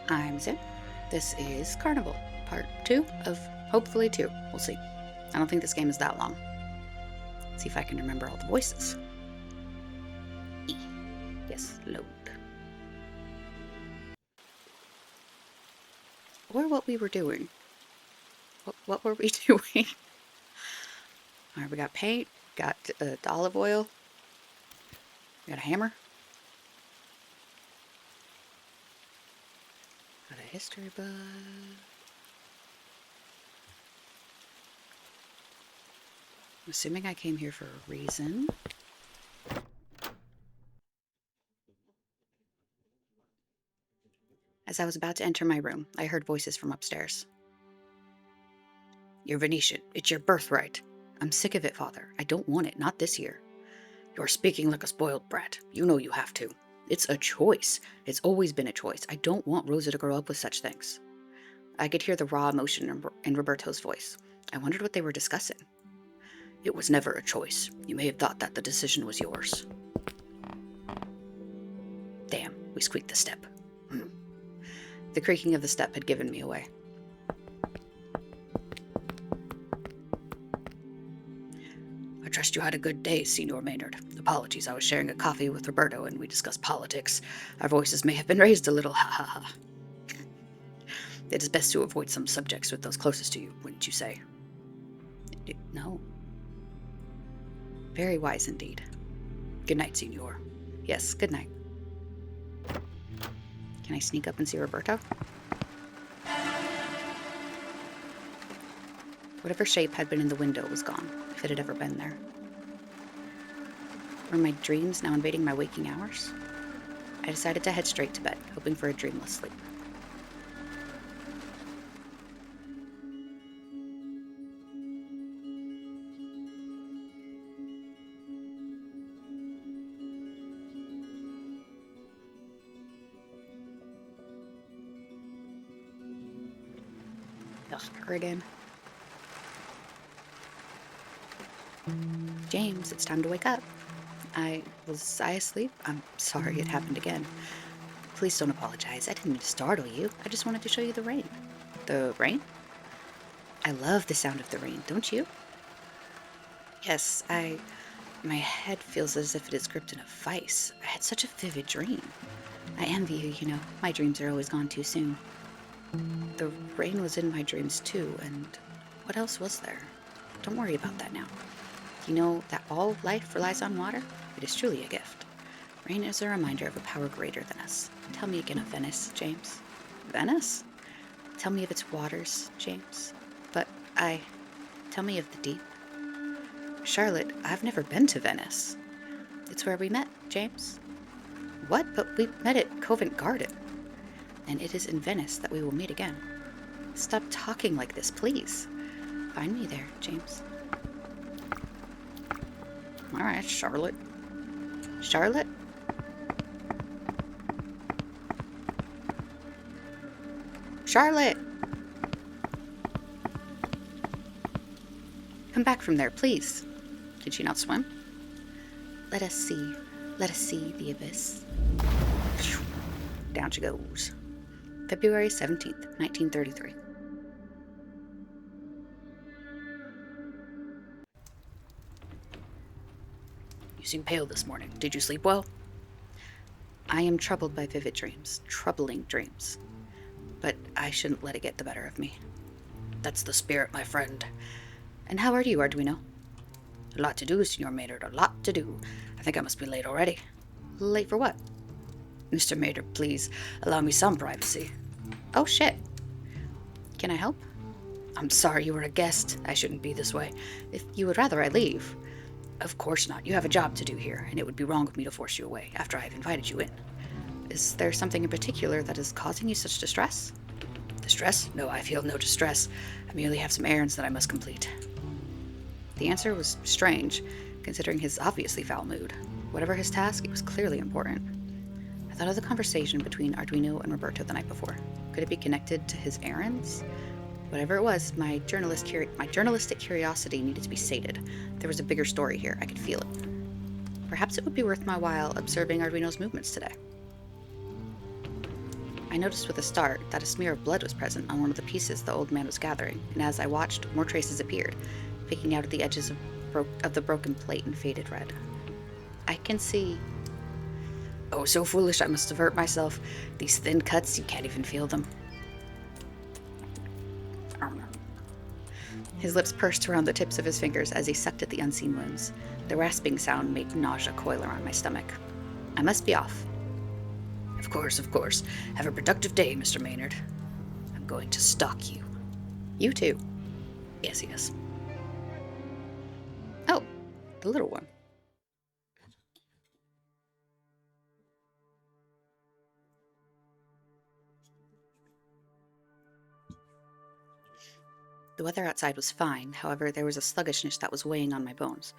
I'm Zim. This is Carnival, part 2 of hopefully 2. We'll see. I don't think this game is that long. Let's see if I can remember all the voices. E. Yes, load. Or what we were doing. What were we doing? Alright, we got paint, got olive oil, we got a hammer, got a history book. I'm assuming I came here for a reason. As I was about to enter my room, I heard voices from upstairs. You're Venetian. It's your birthright. I'm sick of it, Father. I don't want it, not this year. You're speaking like a spoiled brat. You know you have to. It's a choice. It's always been a choice. I don't want Rosa to grow up with such things. I could hear the raw emotion in Roberto's voice. I wondered what they were discussing. It was never a choice. You may have thought that the decision was yours. Damn, we squeaked the step. The creaking of the step had given me away. I trust you had a good day, Signor Maynard. Apologies, I was sharing a coffee with Roberto and we discussed politics. Our voices may have been raised a little, ha ha ha. It is best to avoid some subjects with those closest to you, wouldn't you say? No. Very wise indeed. Good night, Signor. Yes, good night. Can I sneak up and see Roberto? Whatever shape had been in the window was gone, if it had ever been there. Were my dreams now invading my waking hours? I decided to head straight to bed, hoping for a dreamless sleep. Ugh, her again. James, it's time to wake up. Was I asleep? I'm sorry it happened again. Please don't apologize. I didn't mean to startle you. I just wanted to show you the rain. The rain? I love the sound of the rain, don't you? Yes, my head feels as if it is gripped in a vice. I had such a vivid dream. I envy you, you know. My dreams are always gone too soon. The rain was in my dreams too, and what else was there? Don't worry about that now. You know that all life relies on water? It is truly a gift. Rain is a reminder of a power greater than us. Tell me again of Venice, James. Venice? Tell me of its waters, James. Tell me of the deep. Charlotte, I've never been to Venice. It's where we met, James. What? But we met at Covent Garden. And it is in Venice that we will meet again. Stop talking like this, please. Find me there, James. All right, Charlotte. Charlotte? Charlotte! Come back from there, please. Did she not swim? Let us see the abyss. Down she goes. February 17th, 1933. You seem pale this morning. Did you sleep well? I am troubled by vivid dreams. Troubling dreams. But I shouldn't let it get the better of me. That's the spirit, my friend. And how are you, Arduino? A lot to do, Signor Maynard, a lot to do. I think I must be late already. Late for what? Mr. Maynard, please allow me some privacy. Oh, shit. Can I help? I'm sorry you were a guest. I shouldn't be this way. If you would rather I leave. Of course not. You have a job to do here, and it would be wrong of me to force you away after I've invited you in. Is there something in particular that is causing you such distress? Distress? No, I feel no distress. I merely have some errands that I must complete. The answer was strange, considering his obviously foul mood. Whatever his task, it was clearly important. I thought of the conversation between Arduino and Roberto the night before. Could it be connected to his errands? Whatever it was, my journalistic curiosity needed to be sated. There was a bigger story here. I could feel it. Perhaps it would be worth my while observing Arduino's movements today. I I noticed with a start that a smear of blood was present on one of the pieces the old man was gathering, and as I watched, more traces appeared, picking out at the edges of the broken plate in faded red. I can see... Oh, so foolish, I must have hurt myself. These thin cuts, you can't even feel them. His lips pursed around the tips of his fingers as he sucked at the unseen wounds. The rasping sound made nausea coil around my stomach. I must be off. Of course, of course. Have a productive day, Mr. Maynard. I'm going to stalk you. You too. Yes, yes. Oh, the little one. The weather outside was fine, however, there was a sluggishness that was weighing on my bones.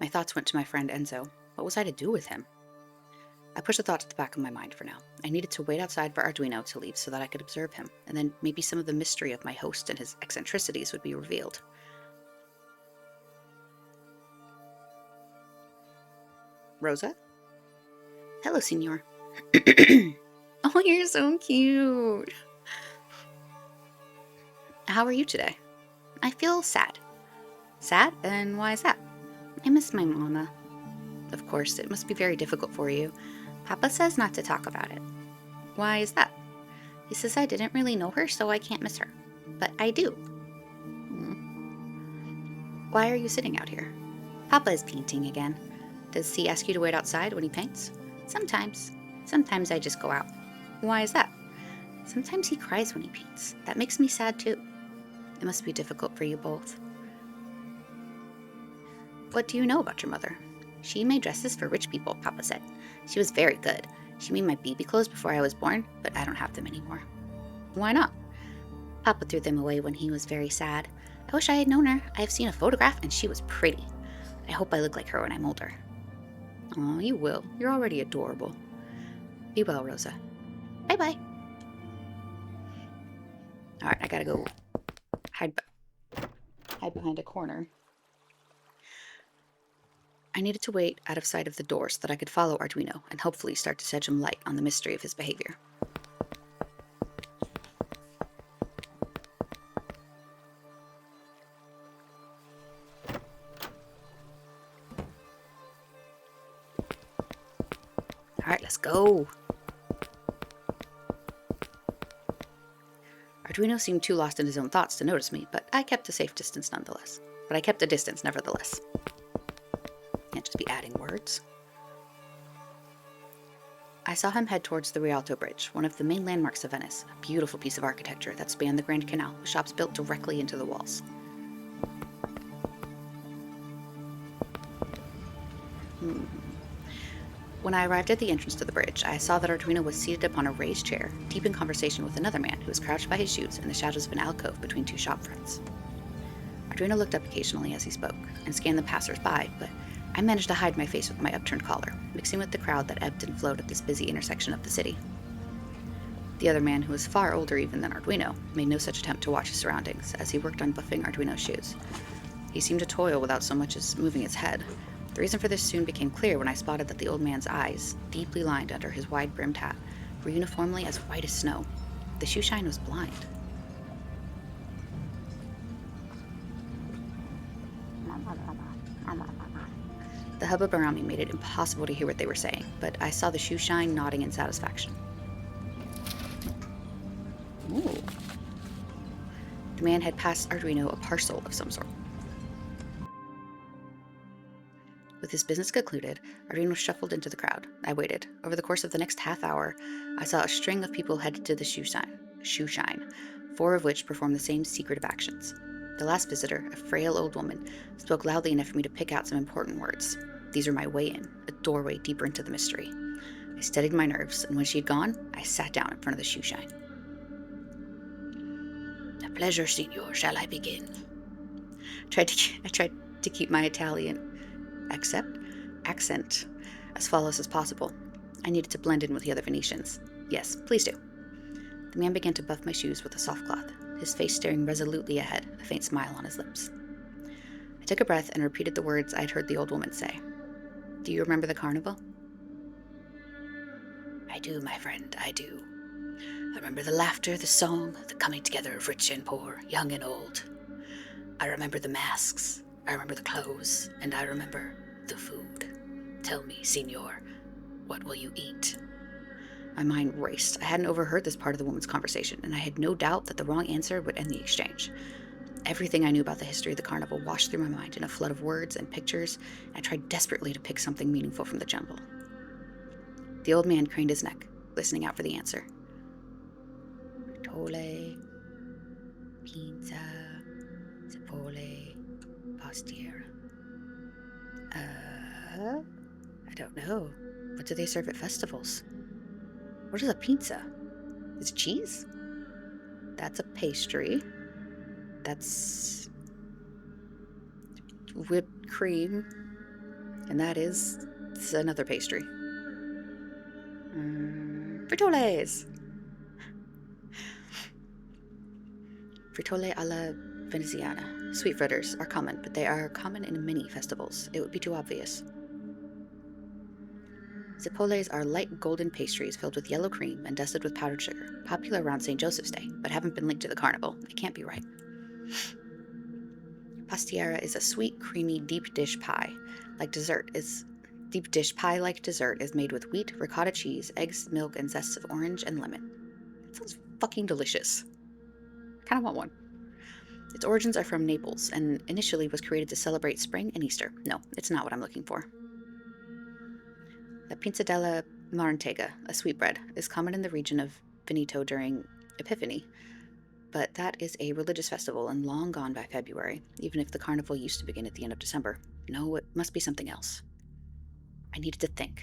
My thoughts went to my friend Enzo. What was I to do with him? I pushed the thought to the back of my mind for now. I needed to wait outside for Arduino to leave so that I could observe him, and then maybe some of the mystery of my host and his eccentricities would be revealed. Rosa? Hello, Signor. Oh, you're so cute. How are you today? I feel sad. Sad? And why is that? I miss my mama. Of course, it must be very difficult for you. Papa says not to talk about it. Why is that? He says I didn't really know her, so I can't miss her. But I do. Why are you sitting out here? Papa is painting again. Does he ask you to wait outside when he paints? Sometimes. Sometimes I just go out. Why is that? Sometimes he cries when he paints. That makes me sad too. It must be difficult for you both. What do you know about your mother? She made dresses for rich people, Papa said. She was very good. She made my baby clothes before I was born, but I don't have them anymore. Why not? Papa threw them away when he was very sad. I wish I had known her. I have seen a photograph and she was pretty. I hope I look like her when I'm older. Oh, you will. You're already adorable. Be well, Rosa. Bye-bye. Alright, I gotta go hide behind a corner. I needed to wait out of sight of the door so that I could follow Arduino and hopefully start to shed some light on the mystery of his behavior. Alright, let's go! Arduino seemed too lost in his own thoughts to notice me, but I kept a safe distance nonetheless. Nevertheless. Can't just be adding words. I saw him head towards the Rialto Bridge, one of the main landmarks of Venice, a beautiful piece of architecture that spanned the Grand Canal, with shops built directly into the walls. When I arrived at the entrance to the bridge, I saw that Arduino was seated upon a raised chair, deep in conversation with another man who was crouched by his shoes in the shadows of an alcove between two shop fronts. Arduino looked up occasionally as he spoke, and scanned the passers-by, but I managed to hide my face with my upturned collar, mixing with the crowd that ebbed and flowed at this busy intersection of the city. The other man, who was far older even than Arduino, made no such attempt to watch his surroundings as he worked on buffing Arduino's shoes. He seemed to toil without so much as moving his head. The reason for this soon became clear when I spotted that the old man's eyes, deeply lined under his wide-brimmed hat, were uniformly as white as snow. The shoe shine was blind. The hubbub around me made it impossible to hear what they were saying, but I saw the shoe shine nodding in satisfaction. Ooh. The man had passed Arduino a parcel of some sort. With his business concluded, Arduino shuffled into the crowd. I waited. Over the course of the next half hour, I saw a string of people headed to the shoe shine, 4 of which performed the same secretive actions. The last visitor, a frail old woman, spoke loudly enough for me to pick out some important words. These were my way in, a doorway deeper into the mystery. I steadied my nerves, and when she had gone, I sat down in front of the shoe shine. A pleasure, signor. Shall I begin? I tried to keep my Italian accent as flawless as possible. I needed to blend in with the other Venetians. Yes, please do. The man began to buff my shoes with a soft cloth, his face staring resolutely ahead, a faint smile on his lips. I took a breath and repeated the words I had heard the old woman say. Do you remember the carnival? I do, my friend, I do. I remember the laughter, the song, the coming together of rich and poor, young and old. I remember the masks, I remember the clothes, and I remember the food. Tell me, Signor, what will you eat? My mind raced. I hadn't overheard this part of the woman's conversation, and I had no doubt that the wrong answer would end the exchange. Everything I knew about the history of the carnival washed through my mind in a flood of words and pictures, and I tried desperately to pick something meaningful from the jumble. The old man craned his neck, listening out for the answer. Tole, pizza, Zapole, pastiera. I don't know. What do they serve at festivals? What is a pizza? Is it cheese? That's a pastry. That's whipped cream. And that is another pastry. Fritoles! Fritole alla veneziana. Sweet fritters are common, but they are common in many festivals. It would be too obvious. Zipoles are light golden pastries filled with yellow cream and dusted with powdered sugar, popular around St. Joseph's Day, but haven't been linked to the carnival. It can't be right. Pastiera is a sweet, creamy, deep dish pie. Deep dish pie like dessert is made with wheat, ricotta cheese, eggs, milk, and zests of orange and lemon. That sounds fucking delicious. Kind of want one. Its origins are from Naples and initially was created to celebrate spring and Easter. No, it's not what I'm looking for. La Pinza della Marantega, a sweetbread, is common in the region of Veneto during Epiphany, but that is a religious festival and long gone by February, even if the carnival used to begin at the end of December. No, it must be something else. I needed to think.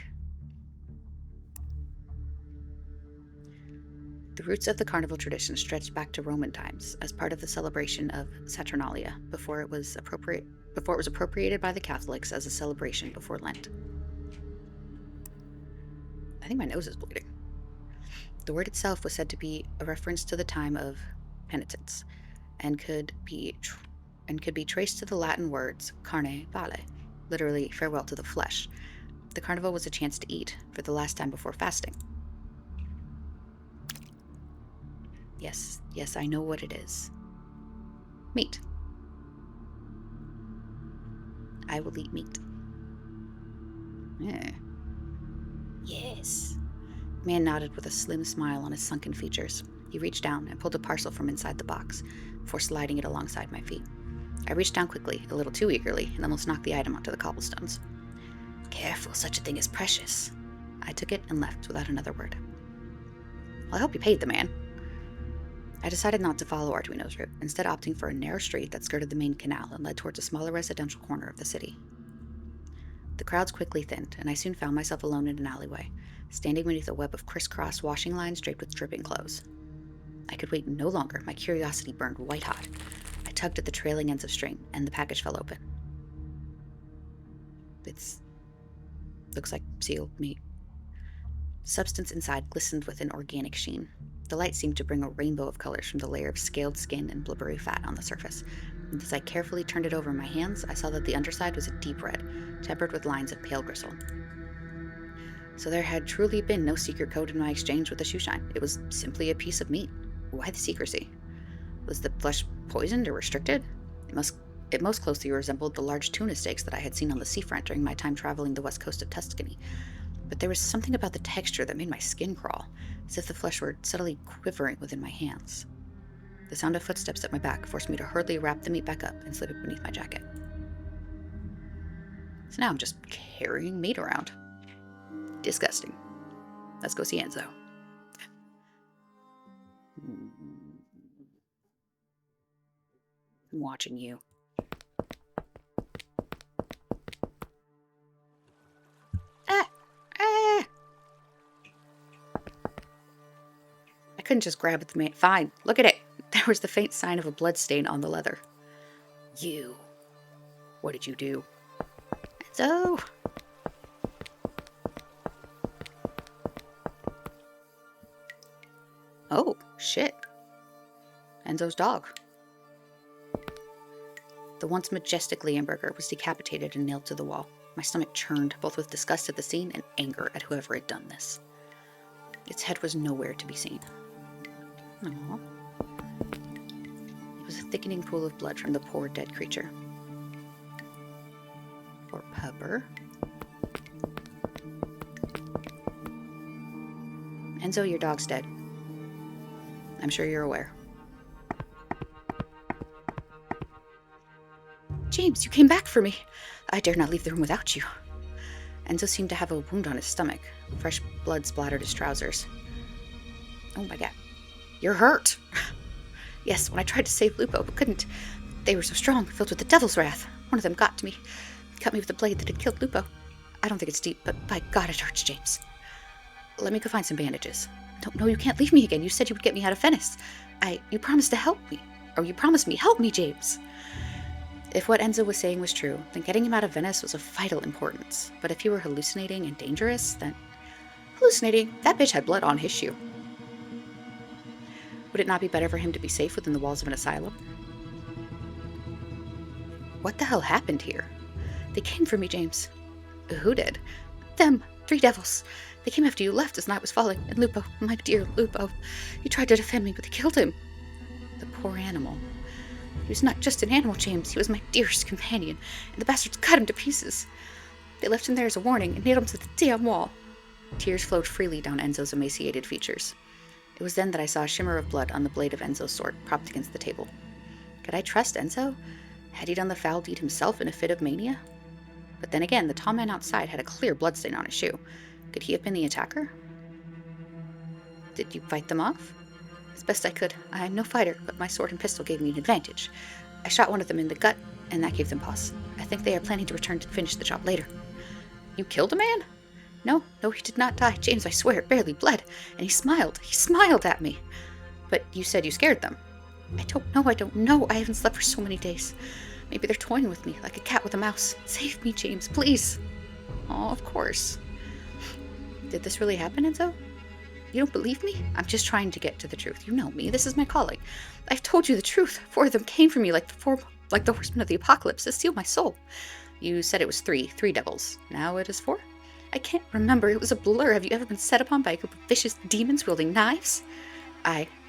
The roots of the carnival tradition stretched back to Roman times as part of the celebration of Saturnalia before it was appropriated by the Catholics as a celebration before Lent. I think my nose is bleeding. The word itself was said to be a reference to the time of penitence, and could be traced to the Latin words carne vale, literally farewell to the flesh. The carnival was a chance to eat for the last time before fasting. Yes, I know what it is. Meat. I will eat meat. Yes. The man nodded with a slim smile on his sunken features. He reached down and pulled a parcel from inside the box, before sliding it alongside my feet. I reached down quickly, a little too eagerly, and almost knocked the item onto the cobblestones. Careful, such a thing is precious. I took it and left without another word. Well, I hope you paid the man. I decided not to follow Arduino's route, instead opting for a narrow street that skirted the main canal and led towards a smaller residential corner of the city. The crowds quickly thinned, and I soon found myself alone in an alleyway, standing beneath a web of crisscross washing lines draped with dripping clothes. I could wait no longer. My curiosity burned white hot. I tugged at the trailing ends of string, and the package fell open. Looks like sealed meat. The substance inside glistened with an organic sheen. The light seemed to bring a rainbow of colors from the layer of scaled skin and blubbery fat on the surface, and as I carefully turned it over in my hands, I saw that the underside was a deep red, tempered with lines of pale gristle. So there had truly been no secret code in my exchange with the shoeshine. It was simply a piece of meat. Why the secrecy? Was the flesh poisoned or restricted? It most closely resembled the large tuna steaks that I had seen on the seafront during my time traveling the west coast of Tuscany. But there was something about the texture that made my skin crawl, as if the flesh were subtly quivering within my hands. The sound of footsteps at my back forced me to hurriedly wrap the meat back up and slip it beneath my jacket. So now I'm just carrying meat around. Disgusting. Let's go see Enzo. I'm watching you. I couldn't just grab at the man. Fine, look at it. There was the faint sign of a blood stain on the leather. You. What did you do? Enzo! Oh, shit. Enzo's dog. The once majestic Leonberger was decapitated and nailed to the wall. My stomach churned, both with disgust at the scene and anger at whoever had done this. Its head was nowhere to be seen. Aww. It was a thickening pool of blood from the poor dead creature. Poor pupper. Enzo, your dog's dead. I'm sure you're aware. James, you came back for me. I dare not leave the room without you. Enzo seemed to have a wound on his stomach. Fresh blood splattered his trousers. Oh my god. You're hurt. Yes, when I tried to save Lupo, but couldn't. They were so strong, filled with the devil's wrath. One of them got to me. Cut me with the blade that had killed Lupo. I don't think it's deep, but by God it hurts, James. Let me go find some bandages. No, you can't leave me again. You said you would get me out of Venice. You promised to help me. Or you promised me. Help me, James. If what Enzo was saying was true, then getting him out of Venice was of vital importance. But if he were hallucinating and dangerous, then... Hallucinating? That bitch had blood on his shoe. Would it not be better for him to be safe within the walls of an asylum? What the hell happened here? They came for me, James. Who did? Them. 3 devils. They came after you left as night was falling, and Lupo, my dear Lupo, he tried to defend me, but they killed him. The poor animal. He was not just an animal, James. He was my dearest companion, and the bastards cut him to pieces. They left him there as a warning and nailed him to the damn wall. Tears flowed freely down Enzo's emaciated features. It was then that I saw a shimmer of blood on the blade of Enzo's sword, propped against the table. Could I trust Enzo? Had he done the foul deed himself in a fit of mania? But then again, the tall man outside had a clear bloodstain on his shoe. Could he have been the attacker? Did you fight them off? As best I could. I am no fighter, but my sword and pistol gave me an advantage. I shot one of them in the gut, and that gave them pause. I think they are planning to return to finish the job later. You killed a man? No, he did not die. James, I swear, it barely bled. And he smiled. He smiled at me. But you said you scared them. I don't know. I haven't slept for so many days. Maybe they're toying with me, like a cat with a mouse. Save me, James, please. Oh, of course. Did this really happen, Enzo? You don't believe me? I'm just trying to get to the truth. You know me. This is my calling. I've told you the truth. 4 of them came for me like the horsemen of the apocalypse to steal my soul. You said it was 3 devils. Now it is 4? I can't remember. It was a blur. Have you ever been set upon by a group of vicious demons wielding knives?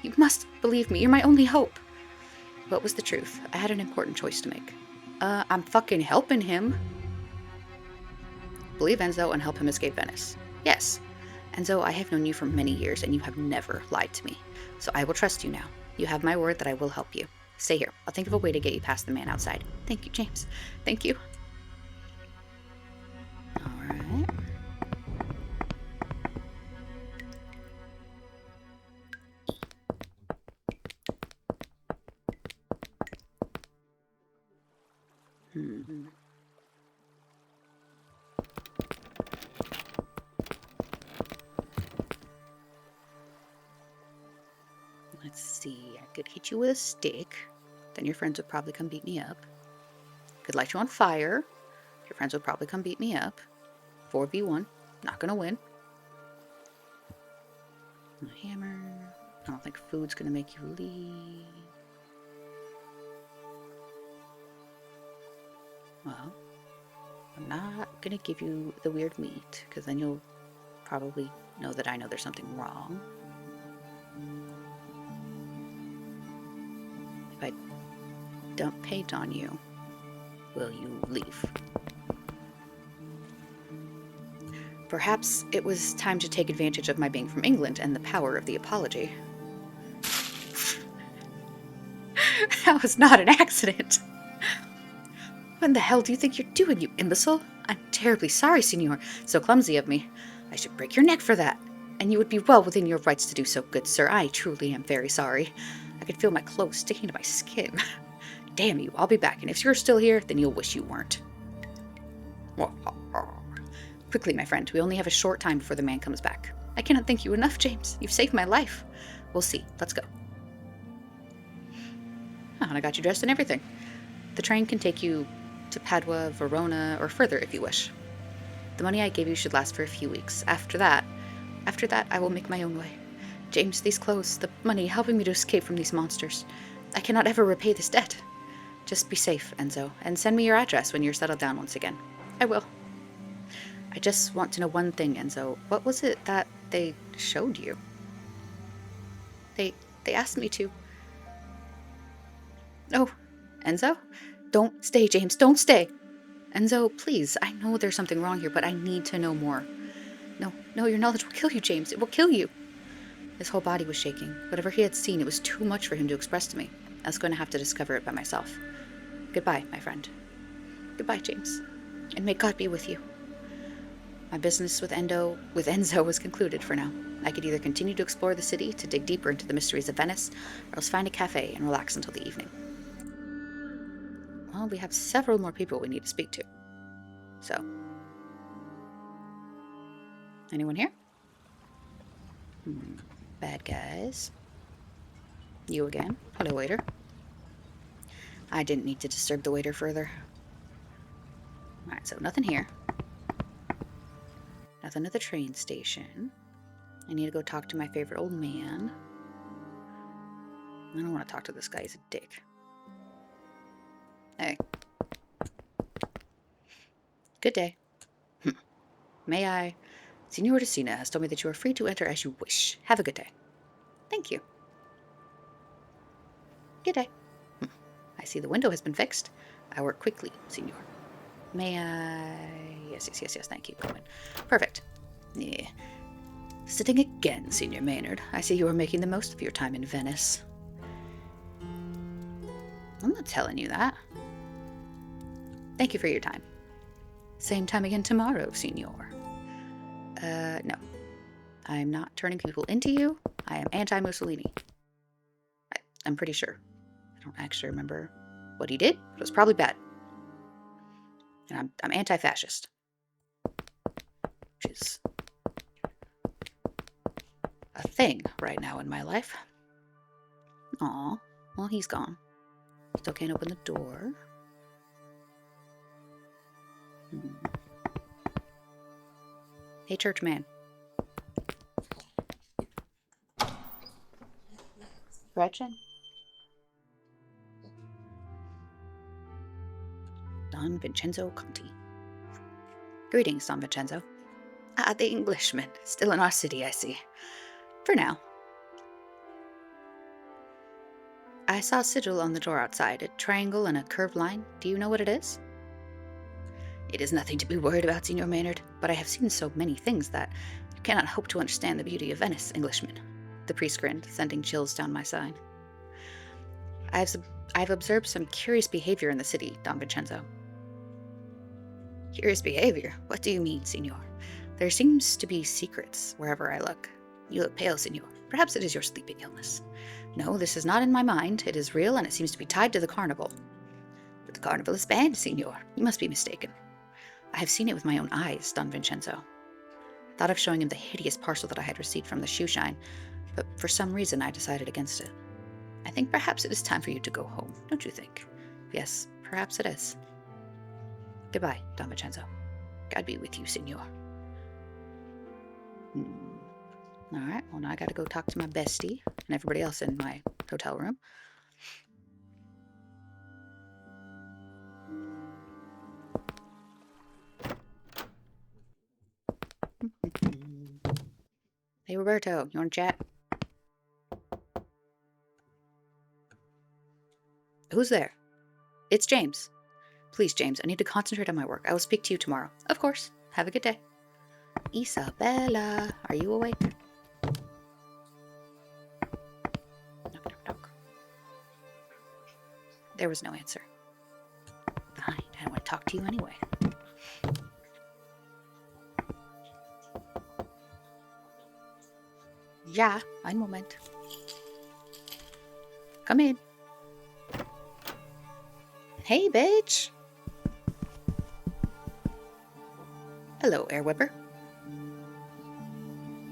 You must believe me. You're my only hope. What was the truth? I had an important choice to make. I'm fucking helping him. Believe Enzo and help him escape Venice. Yes. Enzo, I have known you for many years, and you have never lied to me. So I will trust you now. You have my word that I will help you. Stay here. I'll think of a way to get you past the man outside. Thank you, James. Thank you. Alright. Let's see. I could hit you with a stick. Then your friends would probably come beat me up. Could light you on fire. Your friends would probably come beat me up. 4v1. Not gonna win. A hammer. I don't think food's gonna make you leave. Well, I'm not gonna give you the weird meat, because then you'll probably know that I know there's something wrong. If I dump paint on you, will you leave? Perhaps it was time to take advantage of my being from England and the power of the apology. That was not an accident. What in the hell do you think you're doing, you imbecile? I'm terribly sorry, Signor. So clumsy of me. I should break your neck for that. And you would be well within your rights to do so, good sir. I truly am very sorry. I could feel my clothes sticking to my skin. Damn you, I'll be back, and if you're still here, then you'll wish you weren't. Quickly, my friend, we only have a short time before the man comes back. I cannot thank you enough, James. You've saved my life. We'll see. Let's go. Oh, and I got you dressed and everything. The train can take you to Padua, Verona, or further if you wish. The money I gave you should last for a few weeks. After that, I will make my own way. James, these clothes, the money, helping me to escape from these monsters. I cannot ever repay this debt. Just be safe, Enzo, and send me your address when you're settled down once again. I will. I just want to know one thing, Enzo. What was it that they showed you? They They asked me to. Oh, Enzo? Don't stay, James. Don't stay. Enzo, please. I know there's something wrong here, but I need to know more. No, your knowledge will kill you, James. It will kill you. His whole body was shaking. Whatever he had seen, it was too much for him to express to me. I was going to have to discover it by myself. Goodbye, my friend. Goodbye, James. And may God be with you. My business with Enzo was concluded for now. I could either continue to explore the city to dig deeper into the mysteries of Venice, or else find a cafe and relax until the evening. Well, we have several more people we need to speak to. So, anyone here? Bad guys. You again. Hello, waiter. I didn't need to disturb the waiter further. Alright, so nothing here. Nothing at the train station. I need to go talk to my favorite old man. I don't want to talk to this guy. He's a dick. Hey. Good day. May I? Signor Decina has told me that you are free to enter as you wish. Have a good day. Thank you. Good day. I see the window has been fixed. I work quickly, Signor. May I? Yes, thank you. Go in. Perfect. Yeah. Sitting again, Signor Maynard. I see you are making the most of your time in Venice. I'm not telling you that. Thank you for your time. Same time again tomorrow, Signor. No. I'm not turning people into you. I am anti-Mussolini. I'm pretty sure. I don't actually remember what he did, but it was probably bad. And I'm anti-fascist. Which is a thing right now in my life. Aw, well, he's gone. Still can't open the door. Hey, church man. Gretchen? Don Vincenzo Conti. Greetings, Don Vincenzo. Ah, the Englishman. Still in our city, I see. For now. I saw a sigil on the door outside, a triangle and a curved line. Do you know what it is? It is nothing to be worried about, Signor Maynard, but I have seen so many things that you cannot hope to understand the beauty of Venice, Englishman. The priest grinned, sending chills down my spine. I've observed some curious behavior in the city, Don Vincenzo. Curious behavior? What do you mean, Signor? There seems to be secrets wherever I look. You look pale, Signor. Perhaps it is your sleeping illness. No, this is not in my mind. It is real, and it seems to be tied to the carnival. But the carnival is banned, Signor. You must be mistaken. I have seen it with my own eyes, Don Vincenzo. I thought of showing him the hideous parcel that I had received from the shoe shine, but for some reason I decided against it. I think perhaps it is time for you to go home, don't you think? Yes, perhaps it is. Goodbye, Don Vincenzo. God be with you, Signor. Alright, well now I gotta go talk to my bestie and everybody else in my hotel room. Hey Roberto, you wanna chat? Who's there? It's James. Please, James, I need to concentrate on my work. I will speak to you tomorrow. Of course. Have a good day. Isabella, are you awake? Knock. There was no answer. Fine, I don't want to talk to you anyway. Ja, einen Moment. Come in. Hey, bitch. Hello, Air Whipper.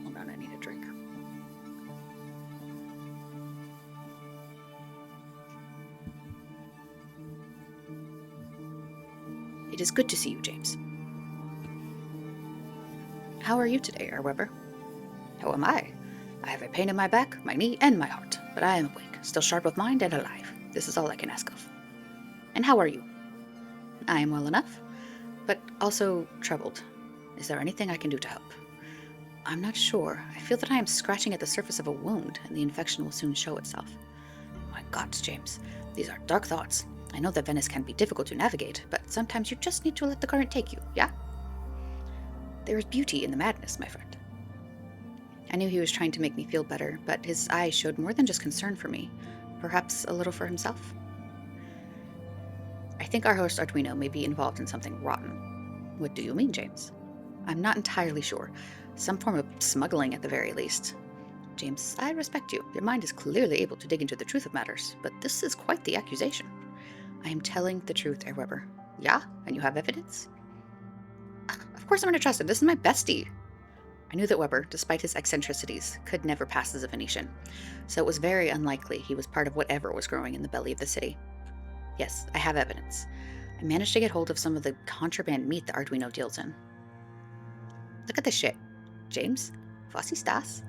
Hold on, I need a drink. It is good to see you, James. How are you today, Air Whipper? How am I? I have a pain in my back, my knee, and my heart, but I am awake, still sharp of mind and alive. This is all I can ask of. And how are you? I am well enough, but also troubled. Is there anything I can do to help? I'm not sure. I feel that I am scratching at the surface of a wound, and the infection will soon show itself. My God, James, these are dark thoughts. I know that Venice can be difficult to navigate, but sometimes you just need to let the current take you, yeah? There is beauty in the madness, my friend. I knew he was trying to make me feel better, but his eyes showed more than just concern for me, perhaps a little for himself. I think our host Arduino may be involved in something rotten. What do you mean, James? I'm not entirely sure. Some form of smuggling at the very least. James, I respect you. Your mind is clearly able to dig into the truth of matters, but this is quite the accusation. I am telling the truth, Herr Weber. Yeah? And you have evidence? Of course I'm going to trust him. This is my bestie. I knew that Weber, despite his eccentricities, could never pass as a Venetian, so it was very unlikely he was part of whatever was growing in the belly of the city. Yes, I have evidence. I managed to get hold of some of the contraband meat that Arduino deals in. Look at this shit. James, was ist das?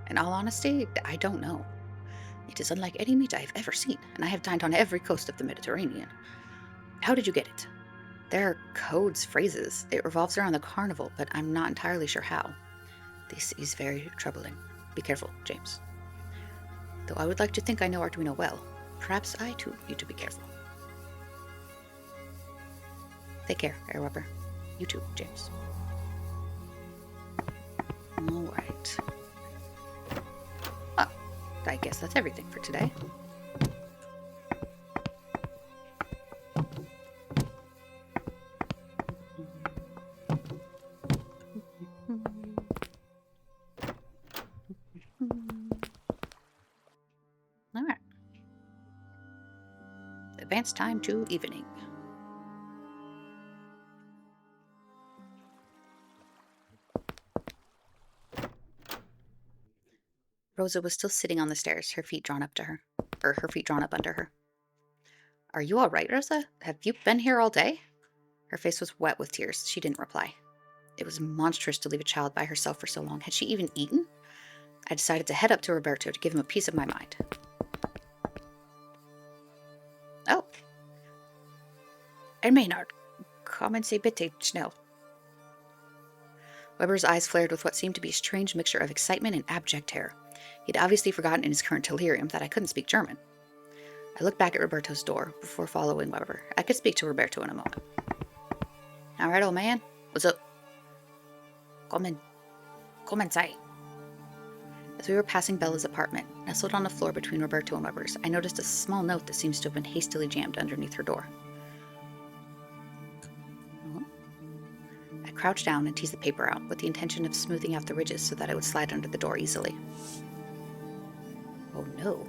In all honesty, I don't know. It is unlike any meat I have ever seen, and I have dined on every coast of the Mediterranean. How did you get it? There are codes, phrases. It revolves around the Carnival, but I'm not entirely sure how. This is very troubling. Be careful, James. Though I would like to think I know Arduino well, perhaps I too need to be careful. Take care, Herr Weber. You too, James. Alright. Oh, I guess that's everything for today. Alright. Advance time to evening. Rosa was still sitting on the stairs, her feet drawn up under her. Are you all right, Rosa? Have you been here all day? Her face was wet with tears. She didn't reply. It was monstrous to leave a child by herself for so long. Had she even eaten? I decided to head up to Roberto to give him a piece of my mind. Oh. Maynard, kommen Sie bitte schnell. Weber's eyes flared with what seemed to be a strange mixture of excitement and abject terror. He'd obviously forgotten in his current delirium that I couldn't speak German. I looked back at Roberto's door before following Weber. I could speak to Roberto in a moment. All right, old man. What's up? Come inside. As we were passing Bella's apartment, nestled on the floor between Roberto and Weber's, I noticed a small note that seems to have been hastily jammed underneath her door. I crouched down and teased the paper out, with the intention of smoothing out the ridges so that it would slide under the door easily. Oh no.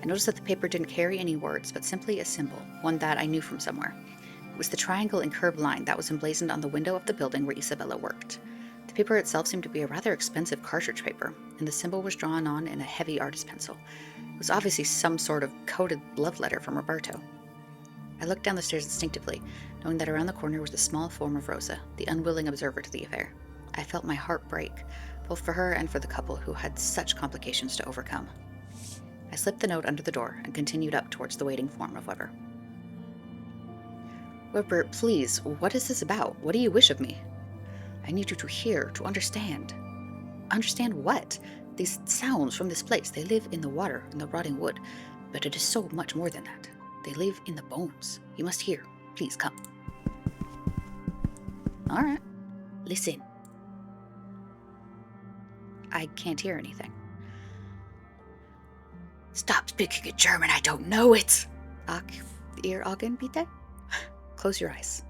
I noticed that the paper didn't carry any words, but simply a symbol, one that I knew from somewhere. It was the triangle and curved line that was emblazoned on the window of the building where Isabella worked. The paper itself seemed to be a rather expensive cartridge paper, and the symbol was drawn on in a heavy artist pencil. It was obviously some sort of coded love letter from Roberto. I looked down the stairs instinctively, knowing that around the corner was the small form of Rosa, the unwilling observer to the affair. I felt my heart break, both for her and for the couple who had such complications to overcome. I slipped the note under the door and continued up towards the waiting form of Weber. Weber, please, what is this about? What do you wish of me? I need you to hear, to understand. Understand what? These sounds from this place, they live in the water, in the rotting wood, but it is so much more than that. They live in the bones. You must hear. Please come. All right. Listen. I can't hear anything. Stop speaking in German. I don't know it. Ach, ihr Augen, bitte? Close your eyes.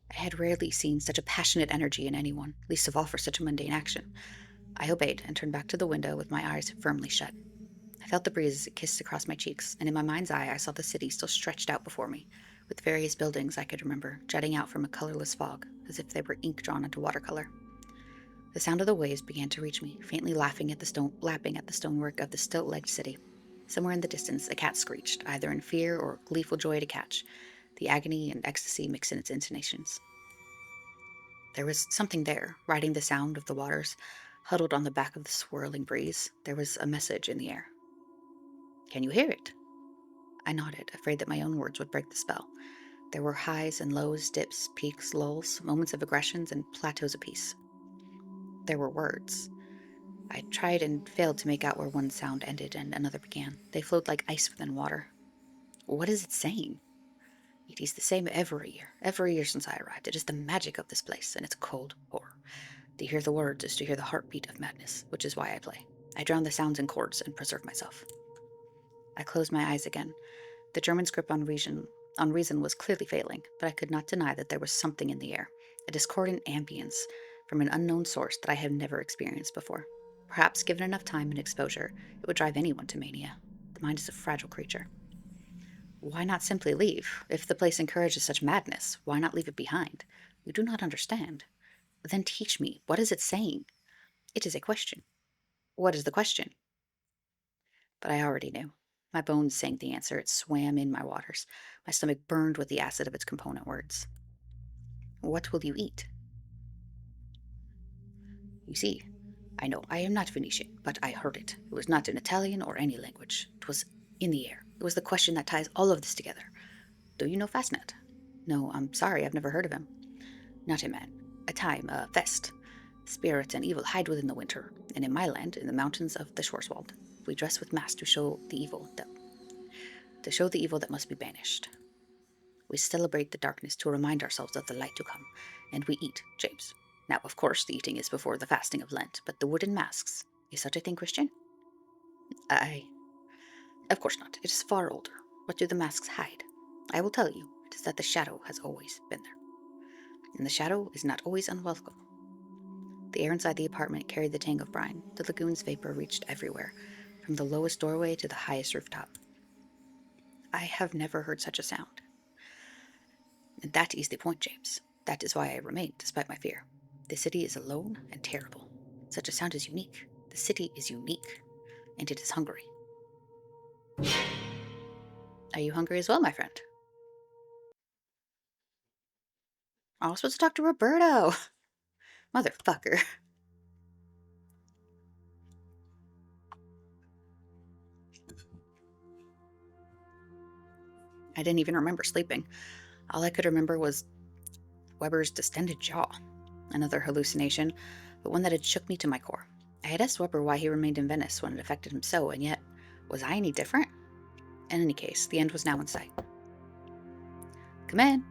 I had rarely seen such a passionate energy in anyone, least of all for such a mundane action. I obeyed and turned back to the window with my eyes firmly shut. I felt the breeze as it kissed across my cheeks, and in my mind's eye I saw the city still stretched out before me, with various buildings I could remember jutting out from a colorless fog, as if they were ink drawn into watercolor. The sound of the waves began to reach me, faintly lapping at the stonework of the stilt-legged city. Somewhere in the distance, a cat screeched, either in fear or gleeful joy to catch, the agony and ecstasy mixed in its intonations. There was something there, riding the sound of the waters, huddled on the back of the swirling breeze. There was a message in the air. Can you hear it? I nodded, afraid that my own words would break the spell. There were highs and lows, dips, peaks, lulls, moments of aggressions, and plateaus of peace. There were words. I tried and failed to make out where one sound ended and another began. They flowed like ice within water. What is it saying? It is the same every year since I arrived. It is the magic of this place, and its cold horror. To hear the words is to hear the heartbeat of madness, which is why I play. I drown the sounds in chords and preserve myself. I closed my eyes again. The German's grip on reason was clearly failing, but I could not deny that there was something in the air, a discordant ambience from an unknown source that I had never experienced before. Perhaps, given enough time and exposure, it would drive anyone to mania. The mind is a fragile creature. Why not simply leave? If the place encourages such madness, why not leave it behind? We do not understand. Then teach me, what is it saying? It is a question. What is the question? But I already knew. My bones sang the answer. It swam in my waters. My stomach burned with the acid of its component words. What will you eat? You see, I know I am not Venetian, but I heard it. It was not in Italian or any language. It was in the air. It was the question that ties all of this together. Do you know Fastnet? No, I'm sorry, I've never heard of him. Not a man. A time, a fest. Spirit and evil hide within the winter, and in my land, in the mountains of the Schwarzwald, we dress with masks to show the evil that must be banished. We celebrate the darkness to remind ourselves of the light to come, and we eat, James. Now, of course, the eating is before the fasting of Lent, but the wooden masks, is such a thing Christian? Of course not. It is far older. What do the masks hide? I will tell you. It is that the shadow has always been there. And the shadow is not always unwelcome. The air inside the apartment carried the tang of brine. The lagoon's vapor reached everywhere, from the lowest doorway to the highest rooftop. I have never heard such a sound. And that is the point, James. That is why I remain, despite my fear. The city is alone and terrible. Such a sound is unique. The city is unique, and it is hungry. Are you hungry as well, my friend? I was supposed to talk to Roberto. Motherfucker. I didn't even remember sleeping. All I could remember was Weber's distended jaw. Another hallucination, but one that had shook me to my core. I had asked Weber why he remained in Venice when it affected him so, and yet, was I any different? In any case, the end was now in sight. Come in.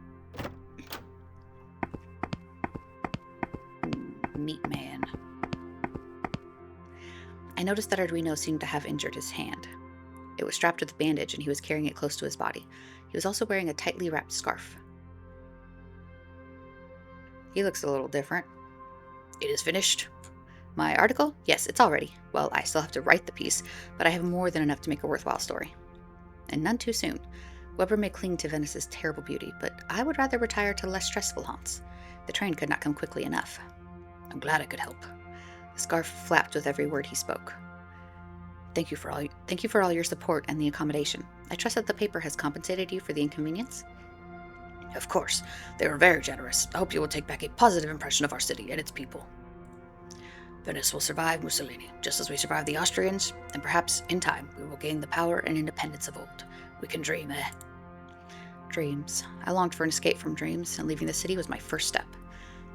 Meat man. I noticed that Arduino seemed to have injured his hand. It was strapped with a bandage, and he was carrying it close to his body. He was also wearing a tightly wrapped scarf. He looks a little different. It is finished. My article? Yes, it's all ready. Well, I still have to write the piece, but I have more than enough to make a worthwhile story. And none too soon. Weber may cling to Venice's terrible beauty, but I would rather retire to less stressful haunts. The train could not come quickly enough. I'm glad I could help. The scarf flapped with every word he spoke. Thank you for all your support and the accommodation. I trust that the paper has compensated you for the inconvenience? Of course. They were very generous. I hope you will take back a positive impression of our city and its people. Venice will survive Mussolini, just as we survived the Austrians, and perhaps, in time, we will gain the power and independence of old. We can dream, eh? Dreams. I longed for an escape from dreams, and leaving the city was my first step.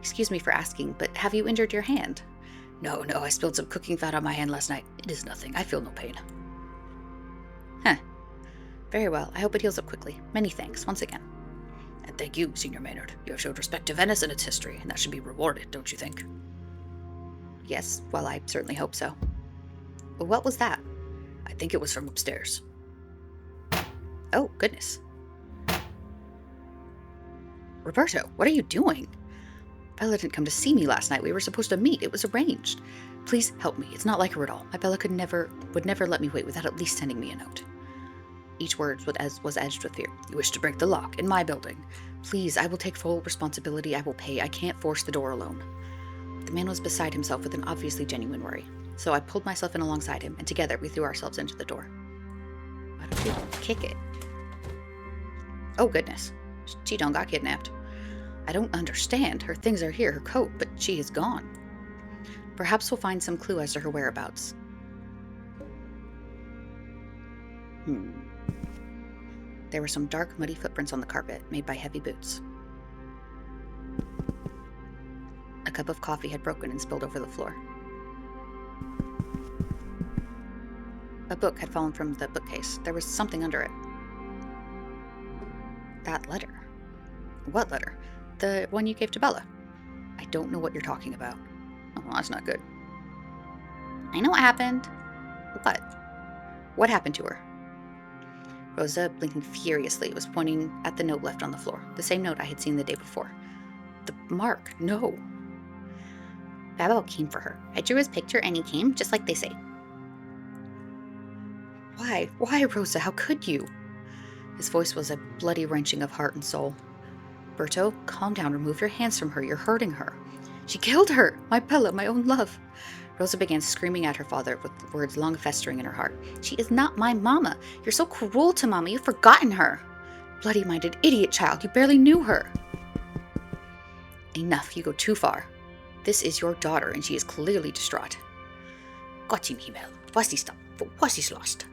Excuse me for asking, but have you injured your hand? No, I spilled some cooking fat on my hand last night. It is nothing. I feel no pain. Huh. Very well. I hope it heals up quickly. Many thanks, once again. And thank you, Senior Maynard. You have showed respect to Venice and its history, and that should be rewarded, don't you think? Yes, well, I certainly hope so. What was that? I think it was from upstairs. Oh, goodness. Roberto, what are you doing? Bella didn't come to see me last night. We were supposed to meet. It was arranged. Please help me. It's not like her at all. My Bella would never let me wait without at least sending me a note. Each word was edged with fear. You wish to break the lock in my building. Please, I will take full responsibility. I will pay. I can't force the door alone. The man was beside himself with an obviously genuine worry. So I pulled myself in alongside him, and together we threw ourselves into the door. Why don't you kick it? Oh, goodness. She done got kidnapped. I don't understand. Her things are here, her coat, but she is gone. Perhaps we'll find some clue as to her whereabouts. There were some dark, muddy footprints on the carpet, made by heavy boots. A cup of coffee had broken and spilled over the floor. A book had fallen from the bookcase. There was something under it. That letter. What letter? The one you gave to Bella. I don't know what you're talking about. Oh, well, that's not good. I know what happened. What? What happened to her? Rosa, blinking furiously, was pointing at the note left on the floor, the same note I had seen the day before. The mark, no. Babel came for her. I drew his picture and he came, just like they say. Why? Why, Rosa? How could you? His voice was a bloody wrenching of heart and soul. Berto, calm down. Remove your hands from her. You're hurting her. She killed her! My Bella, my own love. Rosa began screaming at her father with words long festering in her heart. She is not my mama. You're so cruel to Mama. You've forgotten her. Bloody-minded idiot child. You barely knew her. Enough. You go too far. This is your daughter, and she is clearly distraught. Gott im Himmel. Was ist da? Was ist lost?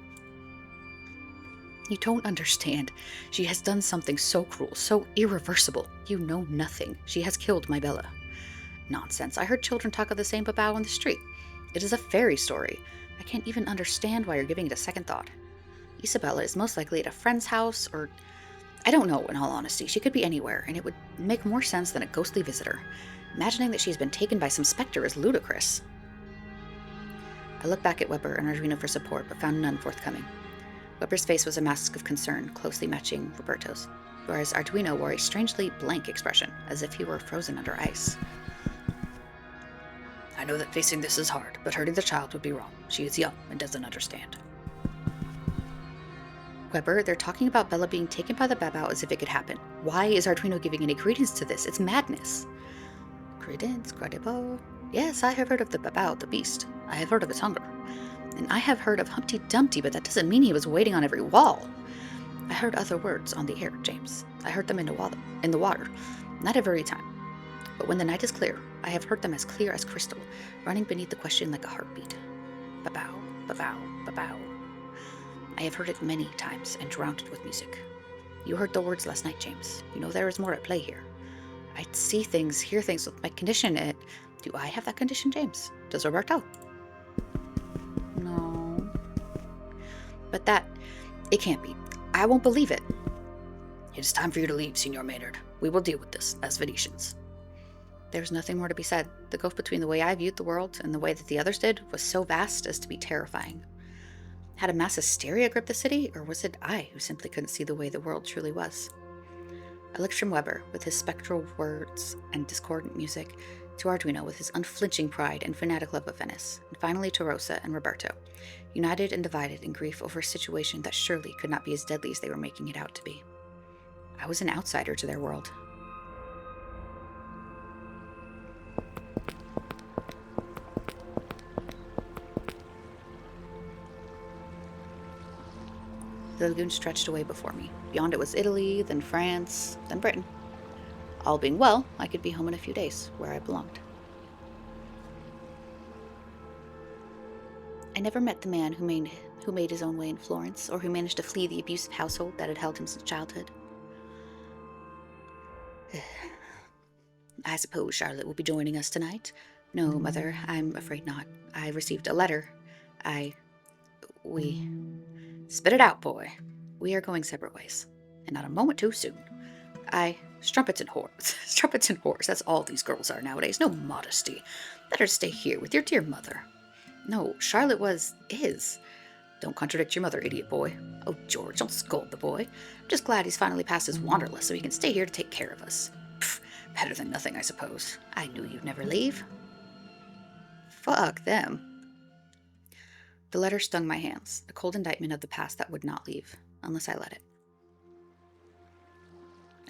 You don't understand. She has done something so cruel, so irreversible. You know nothing. She has killed my Bella. Nonsense. I heard children talk of the same babao on the street. It is a fairy story. I can't even understand why you're giving it a second thought. Isabella is most likely at a friend's house, or... I don't know, in all honesty. She could be anywhere, and it would make more sense than a ghostly visitor. Imagining that she's been taken by some specter is ludicrous. I looked back at Weber and Arduino for support, but found none forthcoming. Weber's face was a mask of concern, closely matching Roberto's, whereas Arduino wore a strangely blank expression, as if he were frozen under ice. I know that facing this is hard, but hurting the child would be wrong. She is young and doesn't understand. Weber, they're talking about Bella being taken by the babao as if it could happen. Why is Arduino giving any credence to this? It's madness. Credence, credible. Yes, I have heard of the babao, the beast. I have heard of its hunger. And I have heard of Humpty Dumpty, but that doesn't mean he was waiting on every wall. I heard other words on the air, James. I heard them in the water. Not every time. But when the night is clear, I have heard them as clear as crystal, running beneath the question like a heartbeat. Babao, babao, babao. I have heard it many times and drowned it with music. You heard the words last night, James. You know there is more at play here. I see things, hear things with my condition. Do I have that condition, James? Does Roberto? No. But it can't be. I won't believe it. It is time for you to leave, Signor Maynard. We will deal with this as Venetians. There's nothing more to be said. The gulf between the way I viewed the world and the way that the others did was so vast as to be terrifying. Had a mass hysteria grip the city, or was it I who simply couldn't see the way the world truly was? I looked from Weber, with his spectral words and discordant music, to Arduino with his unflinching pride and fanatic love of Venice, and finally to Rosa and Roberto, united and divided in grief over a situation that surely could not be as deadly as they were making it out to be. I was an outsider to their world. The lagoon stretched away before me. Beyond it was Italy, then France, then Britain. All being well, I could be home in a few days, where I belonged. I never met the man who made his own way in Florence, or who managed to flee the abusive household that had held him since childhood. I suppose Charlotte will be joining us tonight. No, Mother, I'm afraid not. I received a letter. We... Spit it out, boy. We are going separate ways. And not a moment too soon. Strumpets and whores. Strumpets and whores, that's all these girls are nowadays. No modesty. Better stay here with your dear mother. No, Charlotte is. Don't contradict your mother, idiot boy. Oh, George, don't scold the boy. I'm just glad he's finally passed his wanderlust so he can stay here to take care of us. Pfft, better than nothing, I suppose. I knew you'd never leave. Fuck them. The letter stung my hands, a cold indictment of the past that would not leave, unless I let it.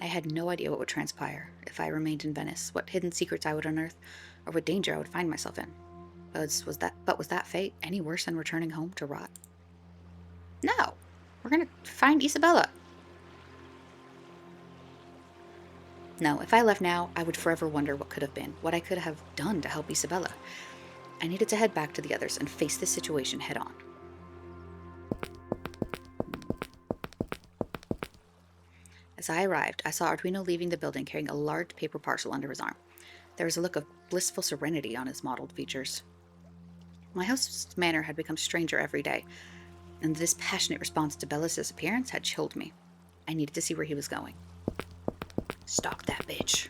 I had no idea what would transpire if I remained in Venice, what hidden secrets I would unearth, or what danger I would find myself in. Was that fate any worse than returning home to rot? No! We're gonna find Isabella! No, if I left now, I would forever wonder what could have been, what I could have done to help Isabella. I needed to head back to the others and face this situation head on. As I arrived, I saw Arduino leaving the building carrying a large paper parcel under his arm. There was a look of blissful serenity on his mottled features. My host's manner had become stranger every day, and this passionate response to Bella's disappearance had chilled me. I needed to see where he was going. Stalk that bitch.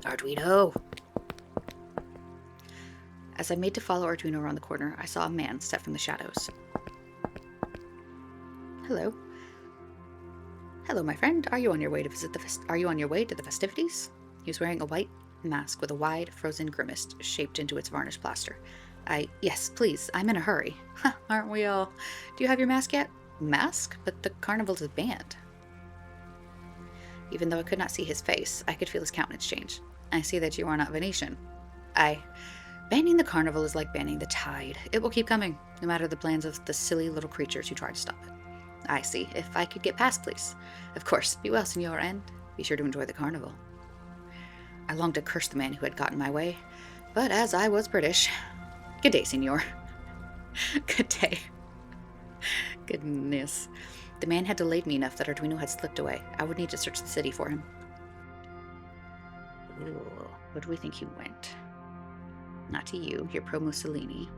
Arduino! As I made to follow Arduino around the corner, I saw a man step from the shadows. Hello. Hello, my friend. Are you on your way to the festivities? He was wearing a white mask with a wide, frozen grimace shaped into its varnished plaster. Yes, please. I'm in a hurry. Aren't we all? Do you have your mask yet? Mask? But the carnival is banned. Even though I could not see his face, I could feel his countenance change. I see that you are not Venetian. Banning the carnival is like banning the tide. It will keep coming, no matter the plans of the silly little creatures who try to stop it. I see. If I could get past, please. Of course. Be well, senor, and be sure to enjoy the carnival. I longed to curse the man who had gotten in my way, but as I was British... Good day, senor. Good day. Goodness. The man had delayed me enough that Arduino had slipped away. I would need to search the city for him. Ooh, where do we think he went? Not to you. You're pro Mussolini.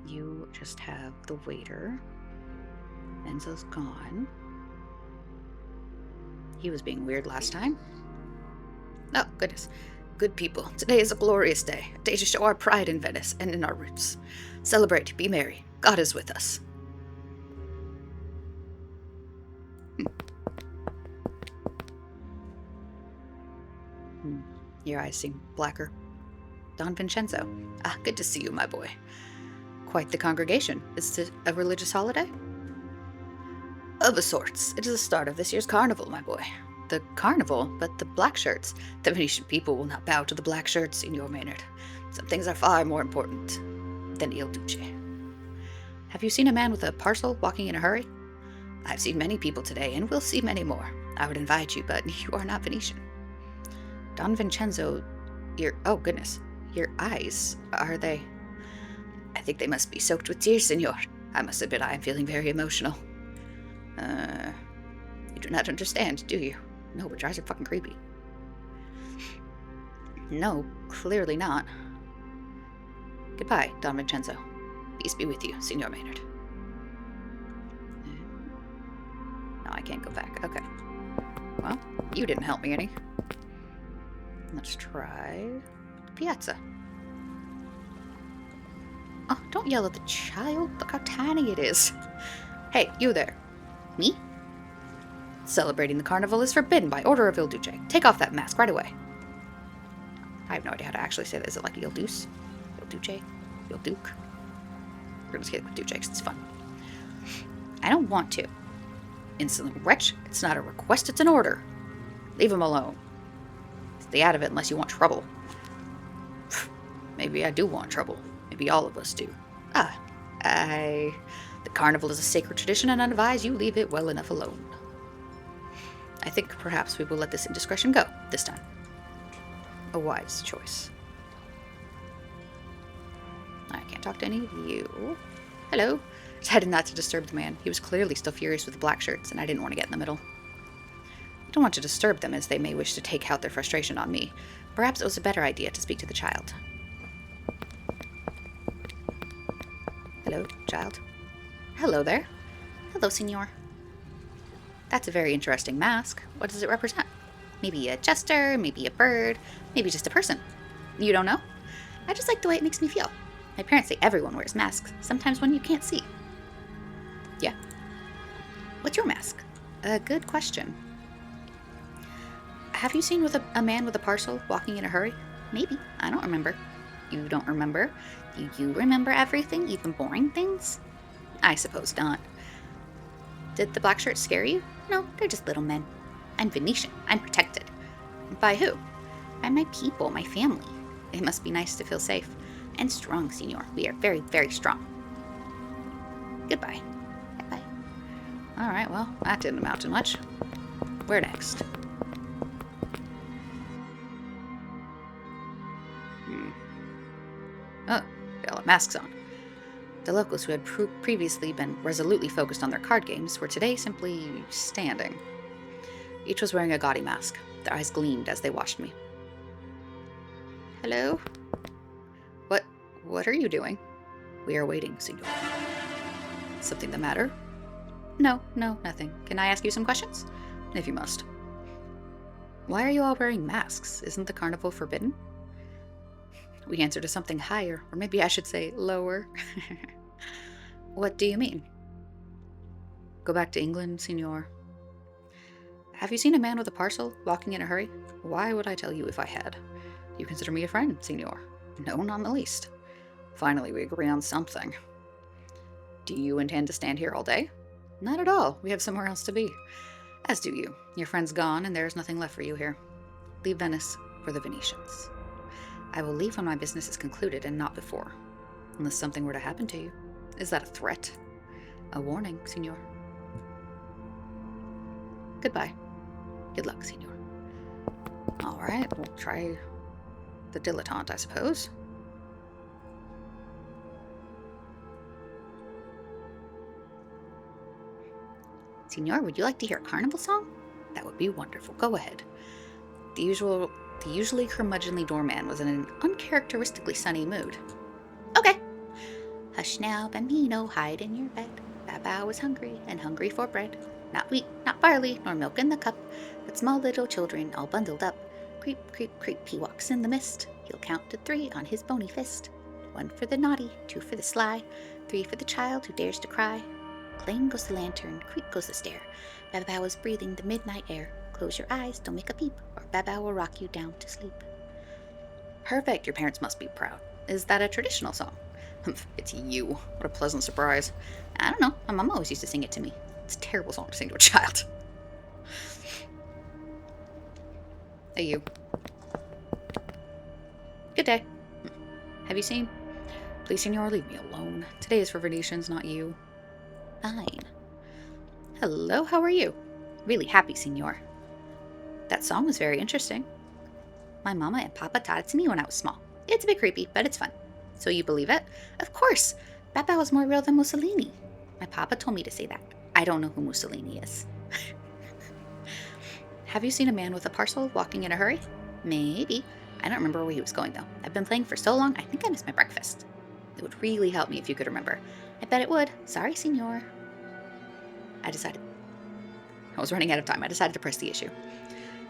You just have the waiter. Enzo's gone. He was being weird last time. Oh, goodness. Good people, today is a glorious day. A day to show our pride in Venice and in our roots. Celebrate, be merry. God is with us. Your eyes seem blacker. Don Vincenzo. Ah, good to see you, my boy. Quite the congregation. Is it a religious holiday? Of a sorts. It is the start of this year's carnival, my boy. The carnival? But the black shirts. The Venetian people will not bow to the black shirts, Signor Maynard. Some things are far more important than Il Duce. Have you seen a man with a parcel walking in a hurry? I've seen many people today, and will see many more. I would invite you, but you are not Venetian. Don Vincenzo, oh goodness, your eyes, are they? I think they must be soaked with tears, senor. I must admit I am feeling very emotional. You do not understand, do you? No, but your eyes are fucking creepy. No, clearly not. Goodbye, Don Vincenzo. Peace be with you, Signor Maynard. No, I can't go back. Okay. Well, you didn't help me any. Let's try Piazza. Oh, don't yell at the child. Look how tiny it is. Hey, you there. Me? Celebrating the carnival is forbidden by order of Il Duce. Take off that mask right away. I have no idea how to actually say that. Is it like Il Duce? Il Duce? Il Duke? We're gonna just get with Duce because it's fun. I don't want to. Insolent wretch, it's not a request, it's an order. Leave him alone. Stay out of it unless you want trouble. Maybe I do want trouble. Maybe all of us do. The carnival is a sacred tradition, and I advise you leave it well enough alone. I think perhaps we will let this indiscretion go this time. A wise choice. I can't talk to any of you. Hello. I decided not to disturb the man. He was clearly still furious with the black shirts, and I didn't want to get in the middle. I don't want to disturb them, as they may wish to take out their frustration on me. Perhaps it was a better idea to speak to the child. Hello, child. Hello there. Hello, senor. That's a very interesting mask. What does it represent? Maybe a jester, maybe a bird, maybe just a person. You don't know? I just like the way it makes me feel. My parents say everyone wears masks, sometimes one you can't see. Yeah. What's your mask? A good question. Have you seen a man with a parcel walking in a hurry? Maybe. I don't remember. You don't remember? Do you remember everything, even boring things? I suppose not. Did the black shirts scare you? No, they're just little men. I'm Venetian. I'm protected. By who? By my people, my family. It must be nice to feel safe. And strong, senor. We are very, very strong. Goodbye. Bye-bye. Alright, well, that didn't amount to much. Where next? Oh, they all have masks on. The locals who had previously been resolutely focused on their card games were today simply standing. Each was wearing a gaudy mask. Their eyes gleamed as they watched me. Hello? What are you doing? We are waiting, senor. Something the matter? No, nothing. Can I ask you some questions? If you must. Why are you all wearing masks? Isn't the carnival forbidden? We answer to something higher, or maybe I should say lower. What do you mean? Go back to England, senor. Have you seen a man with a parcel walking in a hurry? Why would I tell you if I had? You consider me a friend, senor? No, not in the least. Finally, we agree on something. Do you intend to stand here all day? Not at all. We have somewhere else to be. As do you. Your friend's gone, and there is nothing left for you here. Leave Venice for the Venetians. I will leave when my business is concluded, and not before. Unless something were to happen to you. Is that a threat? A warning, senor. Goodbye. Good luck, senor. All right, we'll try the dilettante, I suppose. Senor, would you like to hear a carnival song? That would be wonderful. Go ahead. The usually curmudgeonly doorman was in an uncharacteristically sunny mood. Okay. Hush now, bambino, hide in your bed. Baba was hungry, and hungry for bread. Not wheat, not barley, nor milk in the cup, but small little children all bundled up. Creep, creep, creep, he walks in the mist. He'll count to 3 on his bony fist. 1 for the naughty, 2 for the sly, 3 for the child who dares to cry. Clang goes the lantern, creak goes the stair. Baba was breathing the midnight air. Close your eyes, don't make a peep, or Baba will rock you down to sleep. Perfect, your parents must be proud. Is that a traditional song? It's you. What a pleasant surprise. I don't know, my mom always used to sing it to me. It's a terrible song to sing to a child. Hey, you. Good day. Have you seen? Please, senor, leave me alone. Today is for Venetians, not you. Fine. Hello, how are you? Really happy, senor. That song was very interesting. My mama and papa taught it to me when I was small. It's a bit creepy, but it's fun. So you believe it? Of course. Baba was more real than Mussolini. My papa told me to say that. I don't know who Mussolini is. Have you seen a man with a parcel walking in a hurry? Maybe. I don't remember where he was going, though. I've been playing for so long, I think I missed my breakfast. It would really help me if you could remember. I bet it would. Sorry, senor. I was running out of time. I decided to press the issue.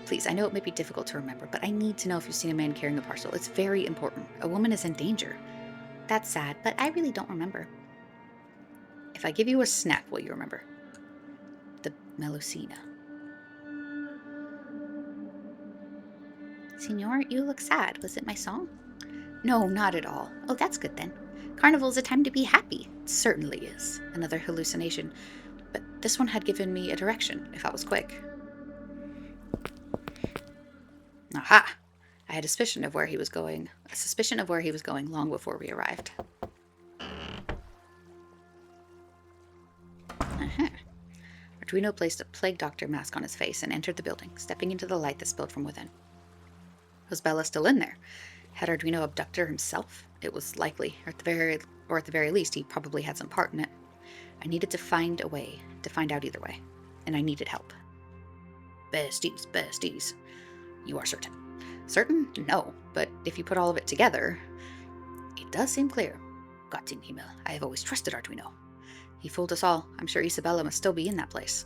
Please, I know it may be difficult to remember, but I need to know if you've seen a man carrying a parcel. It's very important. A woman is in danger. That's sad, but I really don't remember. If I give you a snap, will you remember? The Melusina. Senor, you look sad. Was it my song? No, not at all. Oh, that's good then. Carnival is a time to be happy. It certainly is. Another hallucination. But this one had given me a direction, if I was quick. Aha! I had a suspicion of where he was going long before we arrived. Arduino placed a plague doctor mask on his face and entered the building, stepping into the light that spilled from within. Was Bella still in there? Had Arduino abducted her himself? It was likely, or at the very least, he probably had some part in it. I needed to find a way to find out either way, and I needed help. Besties. You are certain. Certain? No, but if you put all of it together, it does seem clear. Gott in Himmel, I have always trusted Arduino. He fooled us all. I'm sure Isabella must still be in that place.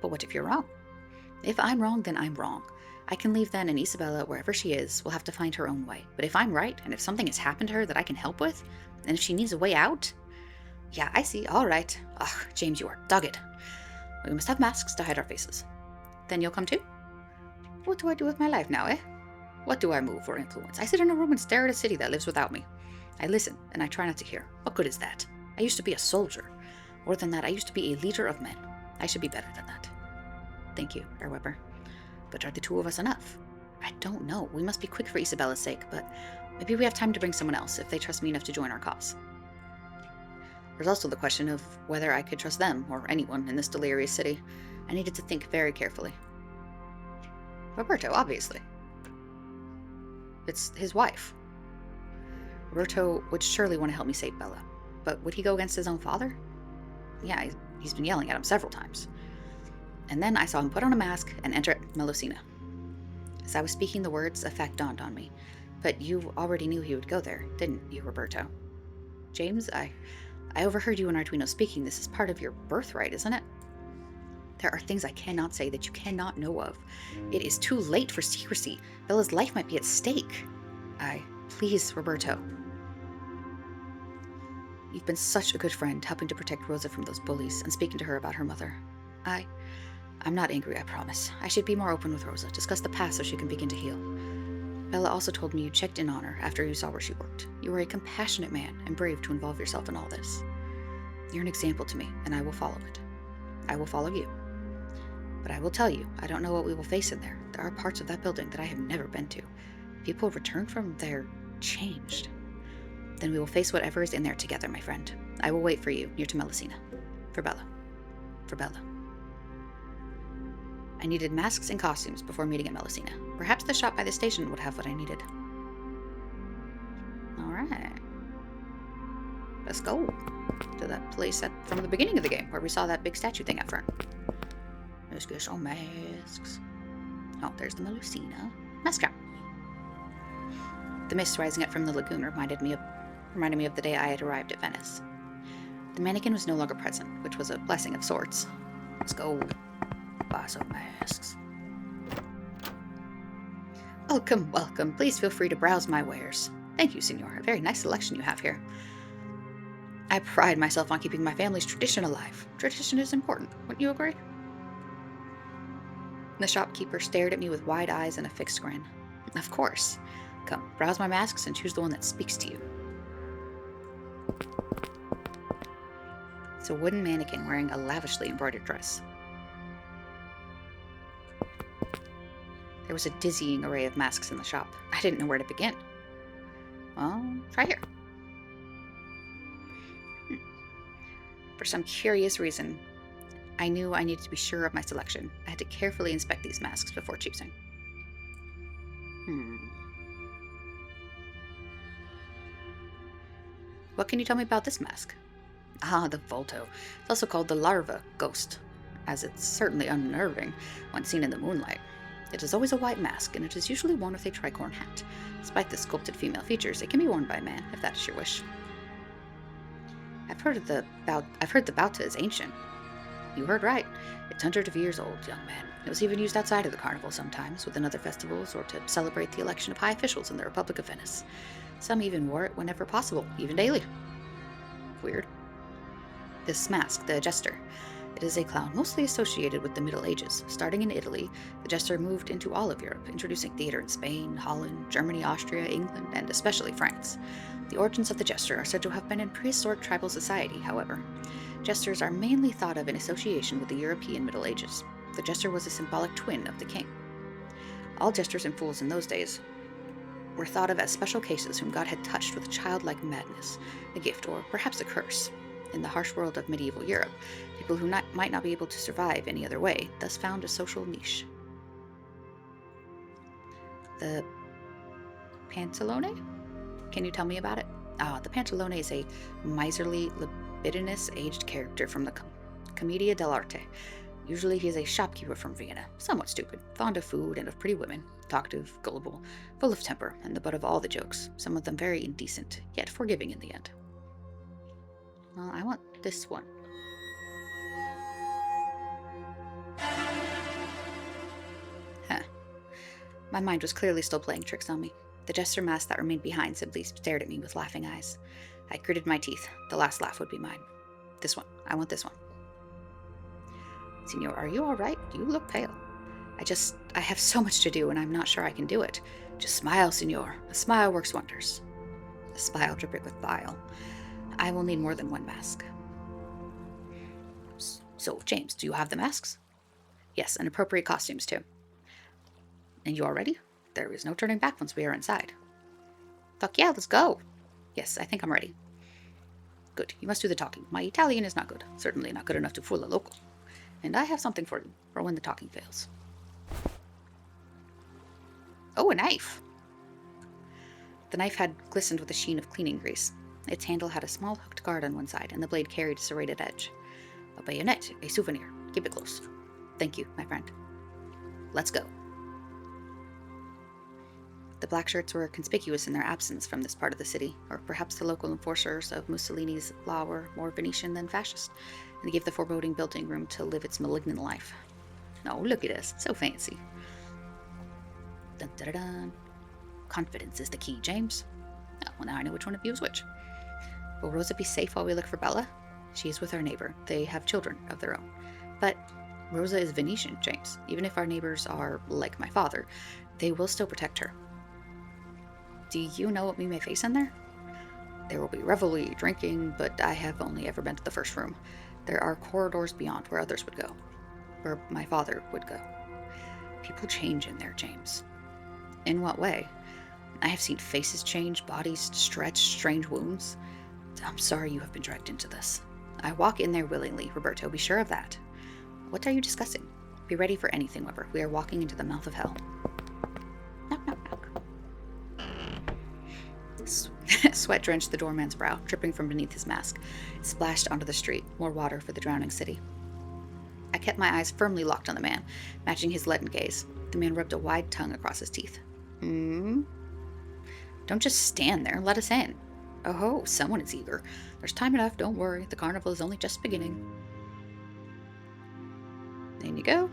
But what if you're wrong? If I'm wrong, then I'm wrong. I can leave then, and Isabella, wherever she is, will have to find her own way. But if I'm right, and if something has happened to her that I can help with, and if she needs a way out... Yeah, I see. All right. Ugh, James, you are dogged. We must have masks to hide our faces. Then you'll come too? What do I do with my life now, eh? What do I move or influence? I sit in a room and stare at a city that lives without me. I listen, and I try not to hear. What good is that? I used to be a soldier. More than that, I used to be a leader of men. I should be better than that. Thank you, Herr Weber. But are the 2 of us enough? I don't know. We must be quick for Isabella's sake, but maybe we have time to bring someone else if they trust me enough to join our cause. There's also the question of whether I could trust them or anyone in this delirious city. I needed to think very carefully. Roberto, obviously. It's his wife. Roberto would surely want to help me save Bella. but would he go against his own father? Yeah, he's been yelling at him several times. And then I saw him put on a mask and enter Melusina. As I was speaking the words, a fact dawned on me. But you already knew he would go there, didn't you, Roberto? James, I overheard you and Arduino speaking. This is part of your birthright, isn't it? There are things I cannot say that you cannot know of. It is too late for secrecy. Bella's life might be at stake. Please, Roberto. You've been such a good friend, helping to protect Rosa from those bullies and speaking to her about her mother. I'm not angry, I promise. I should be more open with Rosa, discuss the past so she can begin to heal. Bella also told me you checked in on her after you saw where she worked. You were a compassionate man and brave to involve yourself in all this. You're an example to me, and I will follow it. I will follow you. But I will tell you, I don't know what we will face in there. There are parts of that building that I have never been to. People return from there changed. Then we will face whatever is in there together, my friend. I will wait for you near to Melusina. For Bella. For Bella. I needed masks and costumes before meeting at Melusina. Perhaps the shop by the station would have what I needed. Alright. Let's go to that place from the beginning of the game where we saw that big statue thing at front. Let's get some masks. Oh, there's the Melusina. Mask shop. The mist rising up from the lagoon reminded me of the day I had arrived at Venice. The mannequin was no longer present, which was a blessing of sorts. Let's go buy some masks. Welcome, welcome. Please feel free to browse my wares. Thank you, Signor. A very nice selection you have here. I pride myself on keeping my family's tradition alive. Tradition is important, wouldn't you agree? The shopkeeper stared at me with wide eyes and a fixed grin. Of course. Come, browse my masks and choose the one that speaks to you. It's a wooden mannequin wearing a lavishly embroidered dress. There was a dizzying array of masks in the shop. I didn't know where to begin. Well, try here. For some curious reason, I knew I needed to be sure of my selection. I had to carefully inspect these masks before choosing. What can you tell me about this mask? Ah, the Volto. It's also called the larva ghost, as it's certainly unnerving when seen in the moonlight. It is always a white mask, and it is usually worn with a tricorn hat. Despite the sculpted female features, it can be worn by a man, if that is your wish. I've heard the Bauta is ancient. You heard right. It's hundreds of years old, young man. It was even used outside of the Carnival sometimes, within other festivals, or to celebrate the election of high officials in the Republic of Venice. Some even wore it whenever possible, even daily. Weird. This mask, the Jester. It is a clown mostly associated with the Middle Ages. Starting in Italy, the Jester moved into all of Europe, introducing theater in Spain, Holland, Germany, Austria, England, and especially France. The origins of the Jester are said to have been in prehistoric tribal society, however. Jesters are mainly thought of in association with the European Middle Ages. The Jester was a symbolic twin of the king. All jesters and fools in those days were thought of as special cases whom God had touched with childlike madness, a gift, or perhaps a curse. In the harsh world of medieval Europe, people who might not be able to survive any other way thus found a social niche. The Pantalone? Can you tell me about it? The Pantalone is a miserly, libidinous, aged character from the Commedia dell'arte. Usually he is a shopkeeper from Vienna, somewhat stupid, fond of food and of pretty women, talkative, gullible, full of temper, and the butt of all the jokes, some of them very indecent, yet forgiving in the end. Well, I want this one. Huh. My mind was clearly still playing tricks on me. The jester mask that remained behind simply stared at me with laughing eyes. I gritted my teeth. The last laugh would be mine. This one. I want this one. Signor, are you all right? You look pale. I have so much to do, and I'm not sure I can do it. Just smile, Signor. A smile works wonders. A smile dripping with bile. I will need more than one mask. So, James, do you have the masks? Yes, and appropriate costumes, too. And you all ready? There is no turning back once we are inside. Fuck yeah, let's go. Yes, I think I'm ready. Good, you must do the talking. My Italian is not good. Certainly not good enough to fool a local. And I have something for you, for when the talking fails. Oh, a knife! The knife had glistened with a sheen of cleaning grease. Its handle had a small hooked guard on one side, and the blade carried a serrated edge. A bayonet, a souvenir. Keep it close. Thank you, my friend. Let's go. The black shirts were conspicuous in their absence from this part of the city, or perhaps the local enforcers of Mussolini's law were more Venetian than fascist, and they gave the foreboding building room to live its malignant life. Oh, look at us. So fancy. Dun, dun, dun, dun. Confidence is the key, James. Oh, well, now I know which one of you is which. Will Rosa be safe while we look for Bella? She is with our neighbor. They have children of their own. But Rosa is Venetian, James. Even if our neighbors are like my father, they will still protect her. Do you know what we may face in there? There will be revelry, drinking, but I have only ever been to the first room. There are corridors beyond where others would go. Where my father would go. People change in there, James. In what way? I have seen faces change, bodies stretch, strange wounds. I'm sorry you have been dragged into this. I walk in there willingly, Roberto, be sure of that. What are you discussing? Be ready for anything, Weber. We are walking into the mouth of hell. Knock, knock, knock. Sweat drenched the doorman's brow, dripping from beneath his mask. It splashed onto the street, more water for the drowning city. I kept my eyes firmly locked on the man, matching his leaden gaze. The man rubbed a wide tongue across his teeth. Don't just stand there. Let us in. Oh, someone is eager. There's time enough. Don't worry. The carnival is only just beginning. In you go.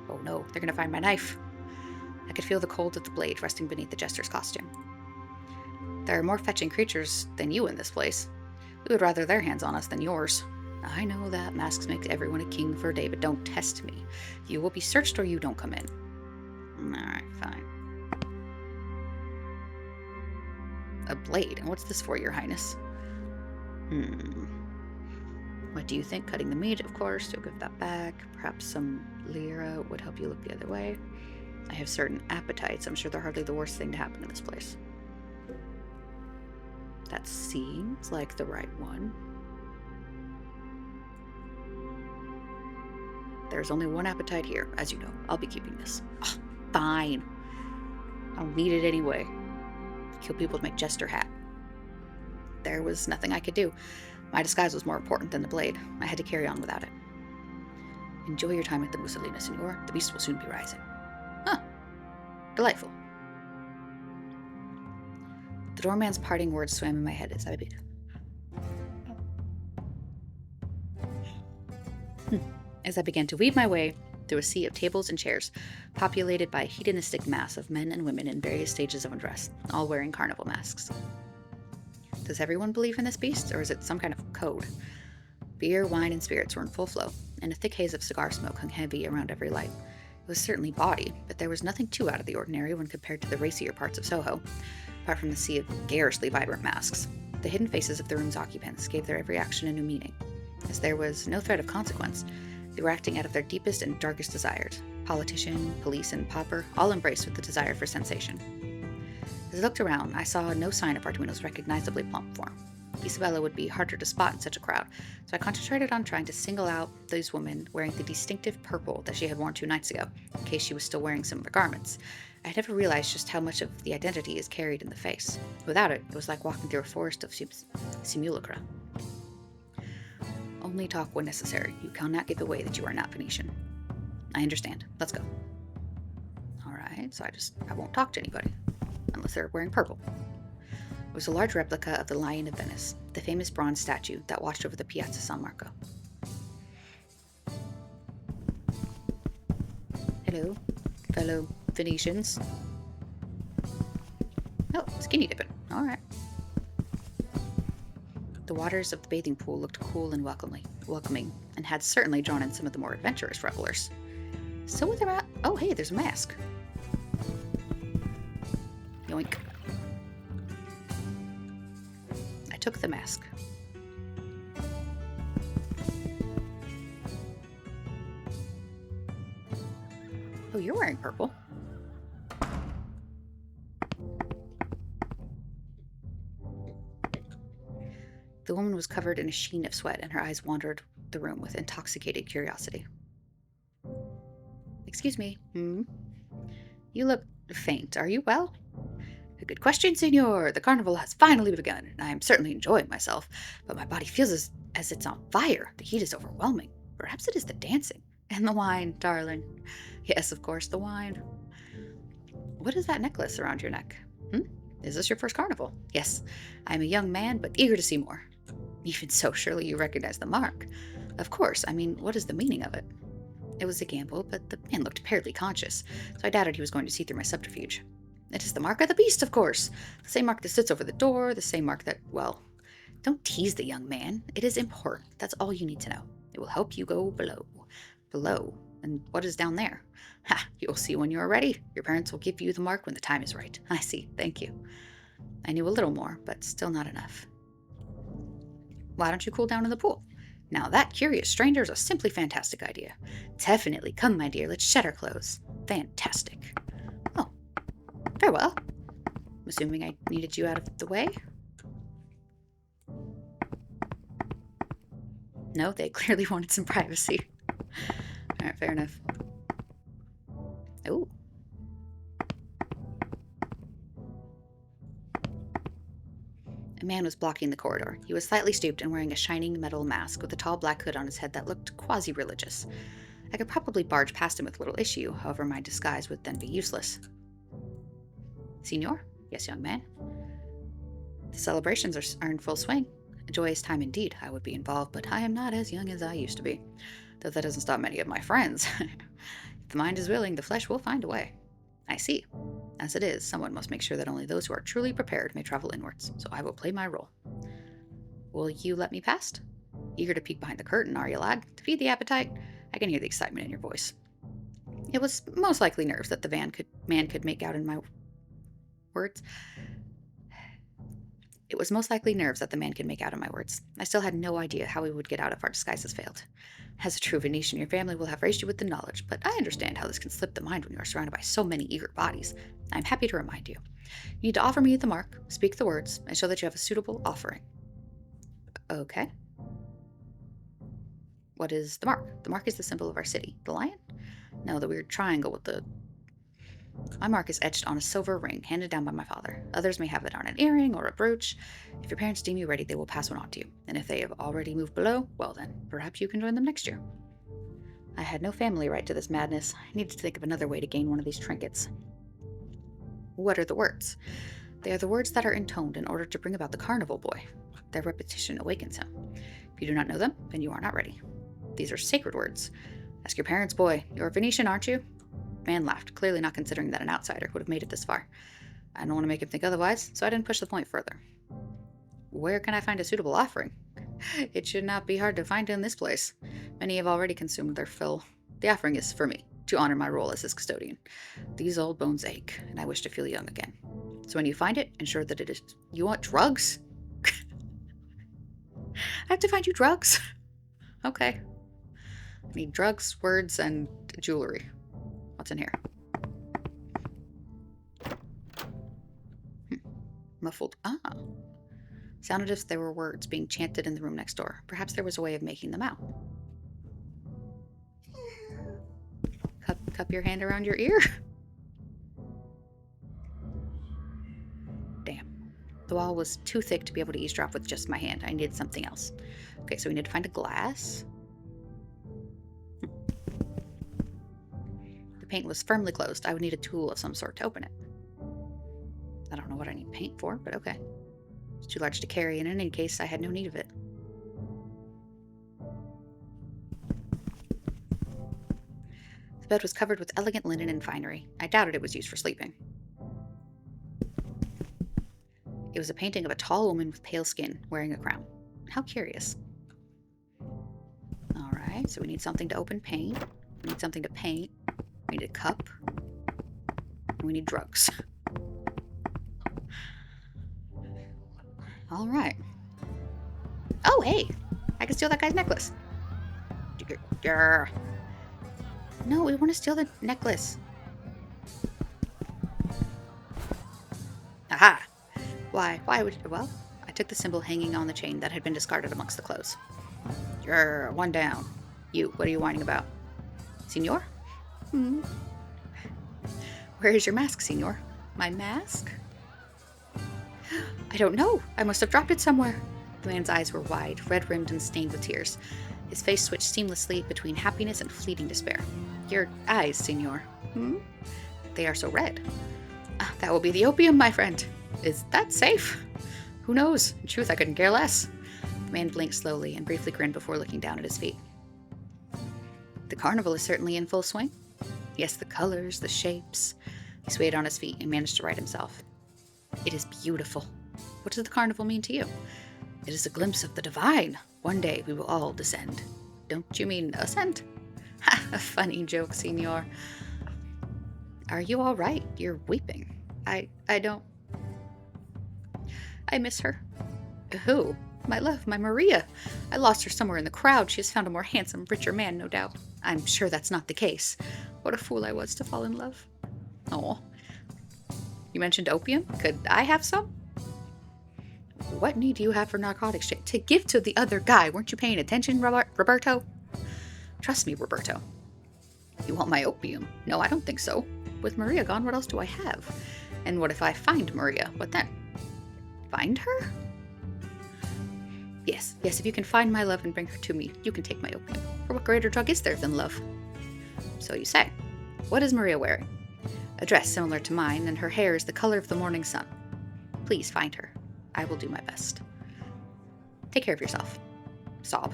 Oh no, they're going to find my knife. I could feel the cold of the blade resting beneath the jester's costume. There are more fetching creatures than you in this place. We would rather their hands on us than yours. I know that masks make everyone a king for a day, but don't test me. You will be searched or you don't come in. Alright, fine. A blade? And what's this for, your highness? What do you think? Cutting the meat, of course. You'll give that back. Perhaps some lira would help you look the other way. I have certain appetites. I'm sure they're hardly the worst thing to happen in this place. That seems like the right one. There's only one appetite here, as you know. I'll be keeping this. Oh, fine. I'll need it anyway. Kill people to make jester hat. There was nothing I could do. My disguise was more important than the blade. I had to carry on without it. Enjoy your time at the Mussolini, Signor. The beast will soon be rising. Huh. Delightful. The doorman's parting words swam in my head as I beat. As I began to weed my way through a sea of tables and chairs, populated by a hedonistic mass of men and women in various stages of undress, all wearing carnival masks. Does everyone believe in this beast, or is it some kind of code? Beer, wine, and spirits were in full flow, and a thick haze of cigar smoke hung heavy around every light. It was certainly bawdy, but there was nothing too out of the ordinary when compared to the racier parts of Soho, apart from the sea of garishly vibrant masks. The hidden faces of the room's occupants gave their every action a new meaning. As there was no threat of consequence, they were acting out of their deepest and darkest desires. Politician, police, and pauper all embraced with the desire for sensation. As I looked around, I saw no sign of Arduino's recognizably plump form. Isabella would be harder to spot in such a crowd, so I concentrated on trying to single out those women wearing the distinctive purple that she had worn 2 nights ago, in case she was still wearing similar garments. I had never realized just how much of the identity is carried in the face. Without it, it was like walking through a forest of simulacra. Only talk when necessary. You cannot give away that you are not Venetian. I understand. Let's go. Alright, so I won't talk to anybody. Unless they're wearing purple. It was a large replica of the Lion of Venice, the famous bronze statue that watched over the Piazza San Marco. Hello, fellow Venetians. Oh, skinny dipping. Alright. The waters of the bathing pool looked cool and welcoming, and had certainly drawn in some of the more adventurous revelers. So with their oh hey, there's a mask. Yoink. I took the mask. Oh, you're wearing purple. The woman was covered in a sheen of sweat, and her eyes wandered the room with intoxicated curiosity. Excuse me. You look faint. Are you well? A good question, senor. The carnival has finally begun, and I am certainly enjoying myself, but my body feels as it's on fire. The heat is overwhelming. Perhaps it is the dancing. And the wine, darling. Yes, of course, the wine. What is that necklace around your neck? Is this your first carnival? Yes. I am a young man, but eager to see more. Even so, surely you recognize the mark. Of course. I mean, what is the meaning of it? It was a gamble, but the man looked apparently conscious, so I doubted he was going to see through my subterfuge. It is the mark of the beast, of course. The same mark that sits over the door, the same mark that, well, don't tease the young man. It is important. That's all you need to know. It will help you go below. Below. And what is down there? Ha! You will see when you are ready. Your parents will give you the mark when the time is right. I see. Thank you. I knew a little more, but still not enough. Why don't you cool down in the pool? Now that, curious stranger, is a simply fantastic idea. Definitely. Come, my dear, let's shed our clothes. Fantastic. Oh, very well. I'm assuming I needed you out of the way? No, they clearly wanted some privacy. Alright, fair enough. Ooh. A man was blocking the corridor. He was slightly stooped and wearing a shining metal mask with a tall black hood on his head that looked quasi-religious. I could probably barge past him with little issue, however my disguise would then be useless. Signor? Yes, young man. The celebrations are in full swing. A joyous time indeed. I would be involved, but I am not as young as I used to be. Though that doesn't stop many of my friends. If the mind is willing, the flesh will find a way. I see. As it is, someone must make sure that only those who are truly prepared may travel inwards, so I will play my role. Will you let me past? Eager to peek behind the curtain, are you, lad? To feed the appetite? I can hear the excitement in your voice. It was most likely nerves that the man could make out in my words. It was most likely nerves that the man could make out in my words. I still had no idea how we would get out if our disguises failed. As a true Venetian, your family will have raised you with the knowledge, but I understand how this can slip the mind when you are surrounded by so many eager bodies. I am happy to remind you. You need to offer me the mark, speak the words, and show that you have a suitable offering. Okay. What is the mark? The mark is the symbol of our city. The lion? No, the weird triangle with the... My mark is etched on a silver ring handed down by my father. Others may have it on an earring or a brooch. If your parents deem you ready, they will pass one on to you. And if they have already moved below, well then, perhaps you can join them next year. I had no family right to this madness. I needed to think of another way to gain one of these trinkets. What are the words? They are the words that are intoned in order to bring about the carnival boy. Their repetition awakens him. If you do not know them, then you are not ready. These are sacred words. Ask your parents, boy. You're Venetian, aren't you? Man laughed, clearly not considering that an outsider would have made it this far. I don't want to make him think otherwise, so I didn't push the point further. Where can I find a suitable offering? It should not be hard to find in this place. Many have already consumed their fill. The offering is for me, to honor my role as his custodian. These old bones ache, and I wish to feel young again. So when you find it, ensure that it is... You want drugs? I have to find you drugs? Okay. I need drugs, words, and jewelry. What's in here? Muffled. Ah. Sounded as if there were words being chanted in the room next door. Perhaps there was a way of making them out. Cup your hand around your ear. Damn. The wall was too thick to be able to eavesdrop with just my hand. I needed something else. Okay, so we need to find a glass. The paint was firmly closed. I would need a tool of some sort to open it. I don't know what I need paint for, but okay. It's too large to carry, and in any case, I had no need of it. The bed was covered with elegant linen and finery. I doubted it was used for sleeping. It was a painting of a tall woman with pale skin, wearing a crown. How curious. Alright, so we need something to open paint. We need something to paint. We need a cup. And we need drugs. Alright. Oh, hey! I can steal that guy's necklace. No, we want to steal the necklace. Aha! Why would you... Well, I took the symbol hanging on the chain that had been discarded amongst the clothes. One down. You, what are you whining about? Signor? Where is your mask, Signor? My mask? I don't know. I must have dropped it somewhere. The man's eyes were wide, red-rimmed and stained with tears. His face switched seamlessly between happiness and fleeting despair. Your eyes, senor. Hmm? They are so red. That will be the opium, my friend. Is that safe? Who knows? In truth, I couldn't care less. The man blinked slowly and briefly grinned before looking down at his feet. The carnival is certainly in full swing. Yes, the colors, the shapes. He swayed on his feet and managed to right himself. It is beautiful. What does the carnival mean to you? It is a glimpse of the divine. One day we will all descend. Don't you mean ascend? Ha, a funny joke, senor. Are you all right? You're weeping. I don't... I miss her. Who? My love, my Maria. I lost her somewhere in the crowd. She has found a more handsome, richer man, no doubt. I'm sure that's not the case. What a fool I was to fall in love. Oh. You mentioned opium? Could I have some? What need do you have for narcotics to give to the other guy? Weren't you paying attention, Roberto? Trust me, Roberto. You want my opium? No, I don't think so. With Maria gone, what else do I have? And what if I find Maria? What then? Find her? Yes, if you can find my love and bring her to me, you can take my opium. For what greater drug is there than love? So you say. What is Maria wearing? A dress similar to mine, and her hair is the color of the morning sun. Please find her. I will do my best. Take care of yourself. Sob.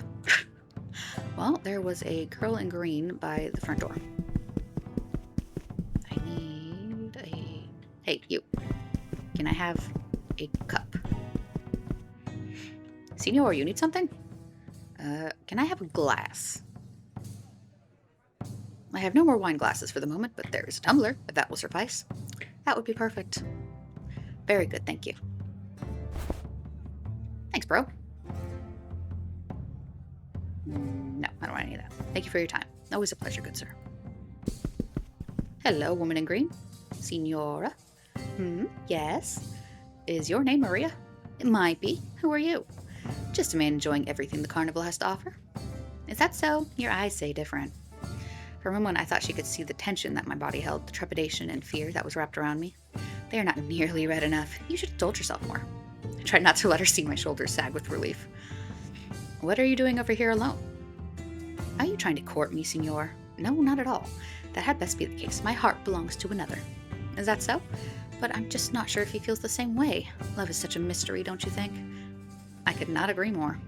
Well, there was a girl in green by the front door. I need a... Hey, you. Can I have a cup? Senor, you need something? Can I have a glass? I have no more wine glasses for the moment, but there is a tumbler, if that will suffice. That would be perfect. Very good, thank you. Thanks, bro. No, I don't want any of that. Thank you for your time. Always a pleasure, good sir. Hello, woman in green. Senora. Yes. Is your name Maria? It might be. Who are you? Just a man enjoying everything the carnival has to offer. Is that so? Your eyes say different. For a moment, I thought she could see the tension that my body held, the trepidation and fear that was wrapped around me. They are not nearly red enough. You should indulge yourself more. I tried not to let her see my shoulders sag with relief. What are you doing over here alone? Are you trying to court me, senor? No, not at all. That had best be the case. My heart belongs to another. Is that so? But I'm just not sure if he feels the same way. Love is such a mystery, don't you think? I could not agree more.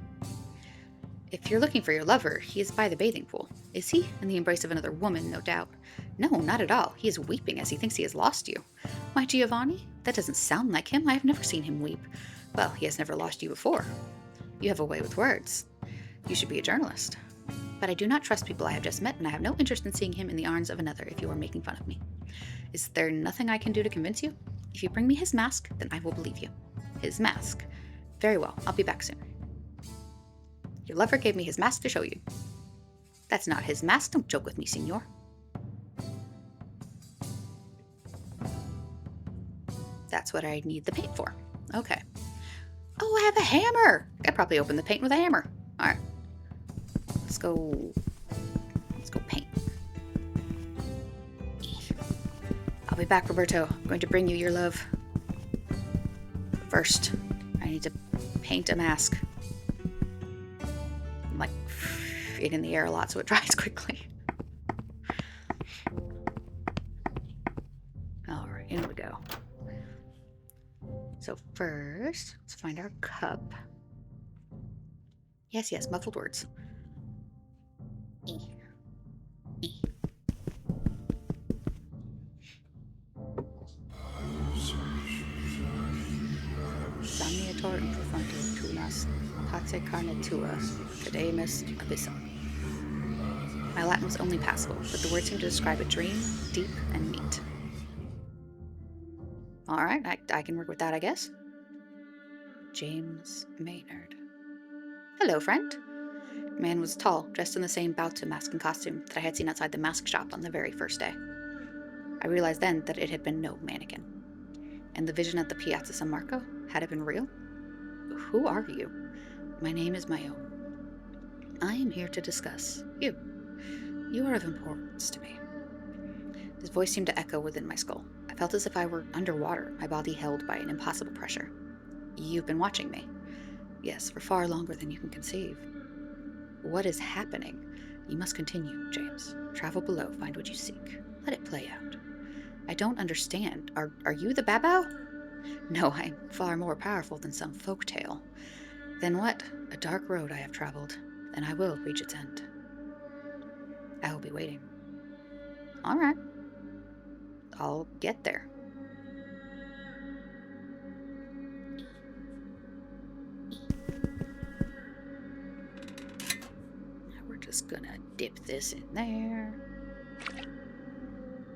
If you're looking for your lover, he is by the bathing pool. Is he? In the embrace of another woman, no doubt. No, not at all. He is weeping as he thinks he has lost you. Why, Giovanni? That doesn't sound like him. I have never seen him weep. Well, he has never lost you before. You have a way with words. You should be a journalist. But I do not trust people I have just met, and I have no interest in seeing him in the arms of another if you are making fun of me. Is there nothing I can do to convince you? If you bring me his mask, then I will believe you. His mask. Very well, I'll be back soon. Your lover gave me his mask to show you. That's not his mask. Don't joke with me, senor. That's what I need the paint for. Okay. Oh, I have a hammer! I could probably open the paint with a hammer. Alright. Let's go paint. I'll be back, Roberto. I'm going to bring you your love. First, I need to paint a mask. I'm like it in the air a lot so it dries quickly. Alright, in we go. So first, let's find our cup. Yes, muffled words. E. Somniator in profundo tunas, pace carne tua, cademus abyssum. My Latin was only passable, but the words seemed to describe a dream, deep and neat. Alright, I can work with that, I guess. James Maynard. Hello, friend. The man was tall, dressed in the same Bauta mask and costume that I had seen outside the mask shop on the very first day. I realized then that it had been no mannequin. And the vision at the Piazza San Marco, had it been real? Who are you? My name is Mayo. I am here to discuss you. You are of importance to me. His voice seemed to echo within my skull. I felt as if I were underwater, my body held by an impossible pressure. You've been watching me. Yes, for far longer than you can conceive. What is happening? You must continue, James. Travel below, find what you seek. Let it play out. I don't understand. Are you the Babao? No, I'm far more powerful than some folk tale. Then what? A dark road I have traveled, and I will reach its end. I will be waiting. All right. I'll get there. We're just gonna dip this in there.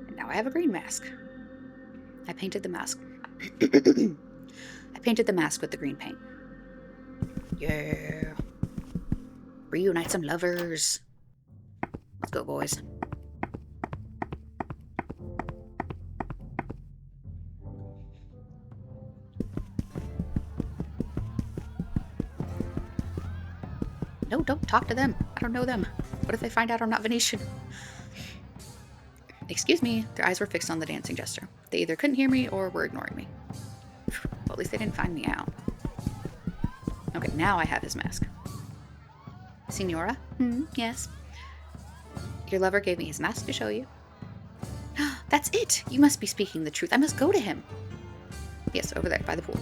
And now I have a green mask. I painted the mask. I painted the mask with the green paint. Yeah. Reunite some lovers. Let's go, boys. No, don't talk to them. I don't know them. What if they find out I'm not Venetian? Excuse me. Their eyes were fixed on the dancing jester. They either couldn't hear me or were ignoring me. Well, at least they didn't find me out. Okay, now I have his mask. Signora? Yes. Your lover gave me his mask to show you. That's it! You must be speaking the truth. I must go to him. Yes, over there, by the pool.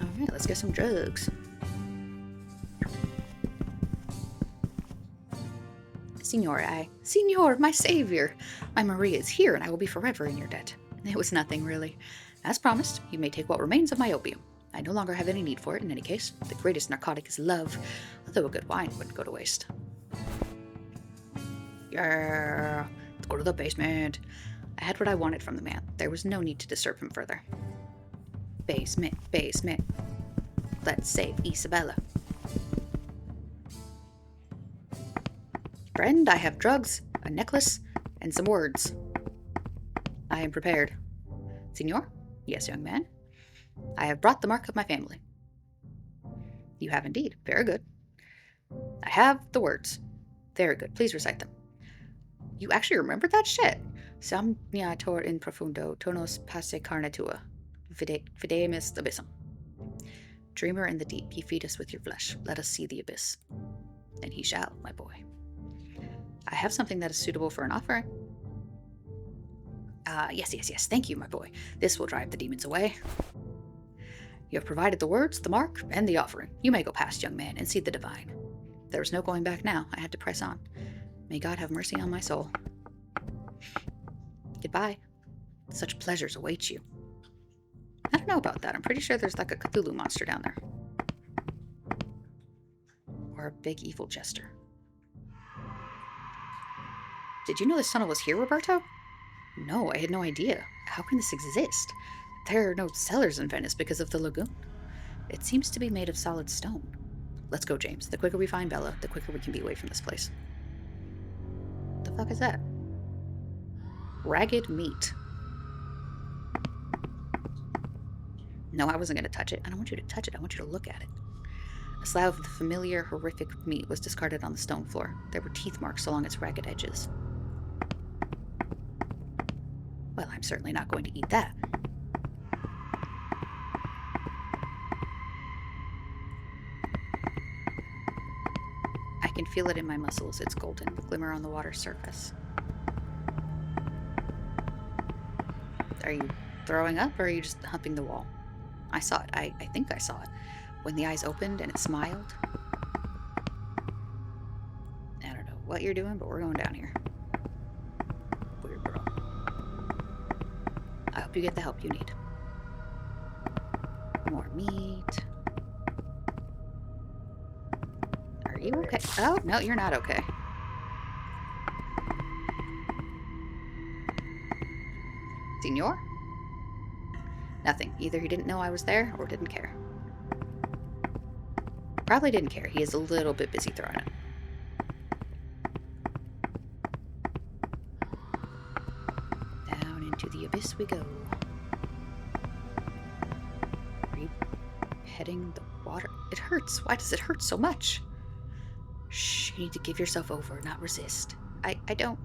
Alright, let's get some drugs. Signor, my savior! My Maria is here, and I will be forever in your debt. It was nothing, really. As promised, you may take what remains of my opium. I no longer have any need for it, in any case. The greatest narcotic is love, although a good wine wouldn't go to waste. Yeah, let's go to the basement. I had what I wanted from the man. There was no need to disturb him further. Basement. Let's save Isabella. Friend, I have drugs, a necklace, and some words. I am prepared. Signor? Yes, young man. I have brought the mark of my family. You have indeed. Very good. I have the words. Very good. Please recite them. You actually remembered that shit? Somniator in profundo, tonos passe carne tua, videmus abyssum. Dreamer in the deep, ye feed us with your flesh. Let us see the abyss. And he shall, my boy. I have something that is suitable for an offering. Yes. Thank you, my boy. This will drive the demons away. You have provided the words, the mark, and the offering. You may go past, young man, and see the divine. There is no going back now. I had to press on. May God have mercy on my soul. Goodbye. Such pleasures await you. I don't know about that. I'm pretty sure there's like a Cthulhu monster down there. Or a big evil jester. Did you know this tunnel was here, Roberto? No, I had no idea. How can this exist? There are no cellars in Venice because of the lagoon. It seems to be made of solid stone. Let's go, James. The quicker we find Bella, the quicker we can be away from this place. What the fuck is that? Ragged meat. No, I wasn't going to touch it. I don't want you to touch it. I want you to look at it. A slab of the familiar, horrific meat was discarded on the stone floor. There were teeth marks along its ragged edges. Well, I'm certainly not going to eat that. I can feel it in my muscles, its golden glimmer on the water's surface. Are you throwing up, or are you just humping the wall? I saw it. I think I saw it. When the eyes opened and it smiled. I don't know what you're doing, but we're going down here. Weird girl. I hope you get the help you need. More meat. Are you okay? Oh, no, you're not okay. Signor? Nothing. Either he didn't know I was there or didn't care. Probably didn't care. He is a little bit busy throwing it. Down into the abyss we go. Are you heading the water. It hurts. Why does it hurt so much? Shh, you need to give yourself over, not resist. I don't...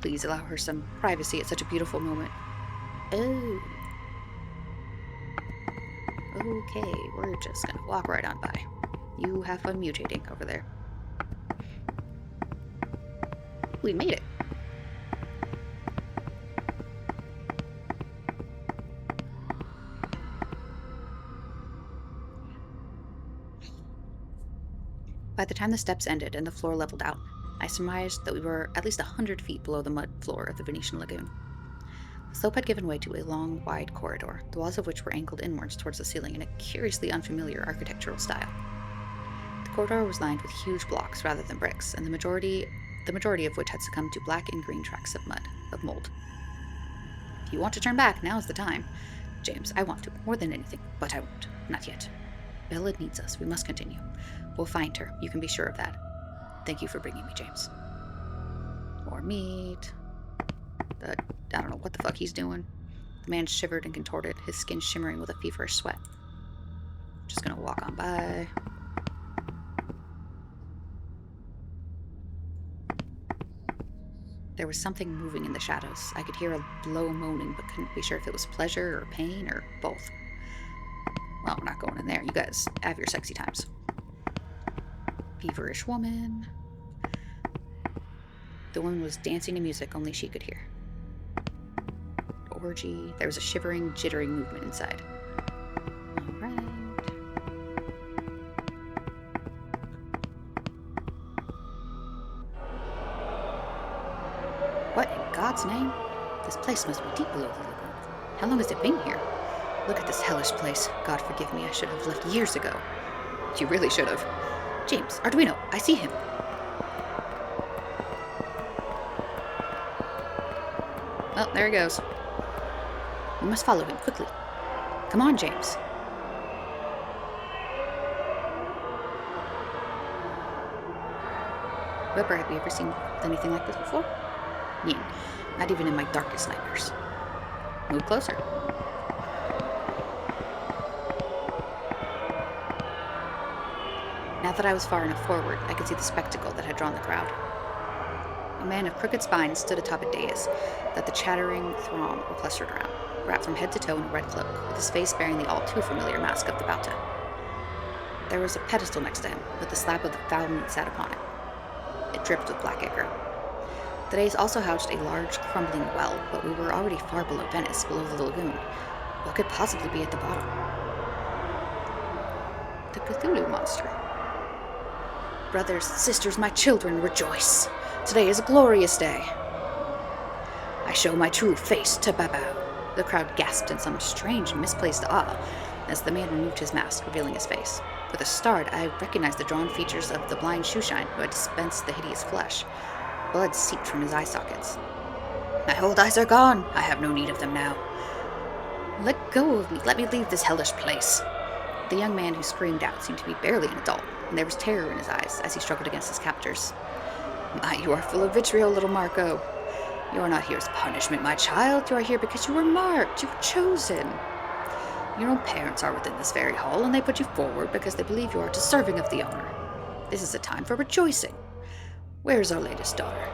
Please allow her some privacy at such a beautiful moment. Oh. Okay, we're just gonna walk right on by. You have fun mutating over there. We made it. By the time the steps ended and the floor leveled out, I surmised that we were at least 100 feet below the mud floor of the Venetian lagoon. The slope had given way to a long, wide corridor, the walls of which were angled inwards towards the ceiling in a curiously unfamiliar architectural style. The corridor was lined with huge blocks rather than bricks, and the majority of which had succumbed to black and green tracks of mold. If you want to turn back, now's the time. James, I want to, more than anything, but I won't. Not yet. Bella needs us. We must continue. We'll find her. You can be sure of that. Thank you for bringing me, James. More meat. I don't know what the fuck he's doing. The man shivered and contorted, his skin shimmering with a feverish sweat. Just gonna walk on by. There was something moving in the shadows. I could hear a low moaning, but couldn't be sure if it was pleasure or pain or both. Well, we're not going in there. You guys have your sexy times. Feverish woman. The woman was dancing to music only she could hear. Orgy. There was a shivering, jittering movement inside. Alright. What in God's name? This place must be deep below the lagoon. How long has it been here? Look at this hellish place. God forgive me, I should have left years ago. You really should have. James, Arduino, I see him. Oh, there he goes. We must follow him quickly. Come on, James. Webber, have you ever seen anything like this before? Yeah, not even in my darkest nightmares. Move closer. Now that I was far enough forward, I could see the spectacle that had drawn the crowd. A man of crooked spine stood atop a dais that the chattering throng were clustered around, wrapped from head to toe in a red cloak, with his face bearing the all-too-familiar mask of the Bauta. There was a pedestal next to him, with the slab of the foul meat sat upon it. It dripped with black ichor. The dais also housed a large, crumbling well, but we were already far below Venice, below the lagoon. What could possibly be at the bottom? The Cthulhu monster. Brothers, sisters, my children, rejoice! Today is a glorious day. I show my true face to Babao. The crowd gasped in some strange, misplaced awe as the man removed his mask, revealing his face. With a start, I recognized the drawn features of the blind shoeshine who had dispensed the hideous flesh. Blood seeped from his eye sockets. My old eyes are gone. I have no need of them now. Let go of me. Let me leave this hellish place. The young man who screamed out seemed to be barely an adult, and there was terror in his eyes as he struggled against his captors. You are full of vitriol, little Marco. You are not here as punishment, my child. You are here because you were marked. You were chosen. Your own parents are within this very hall, and they put you forward because they believe you are deserving of the honor. This is a time for rejoicing. Where is our latest daughter?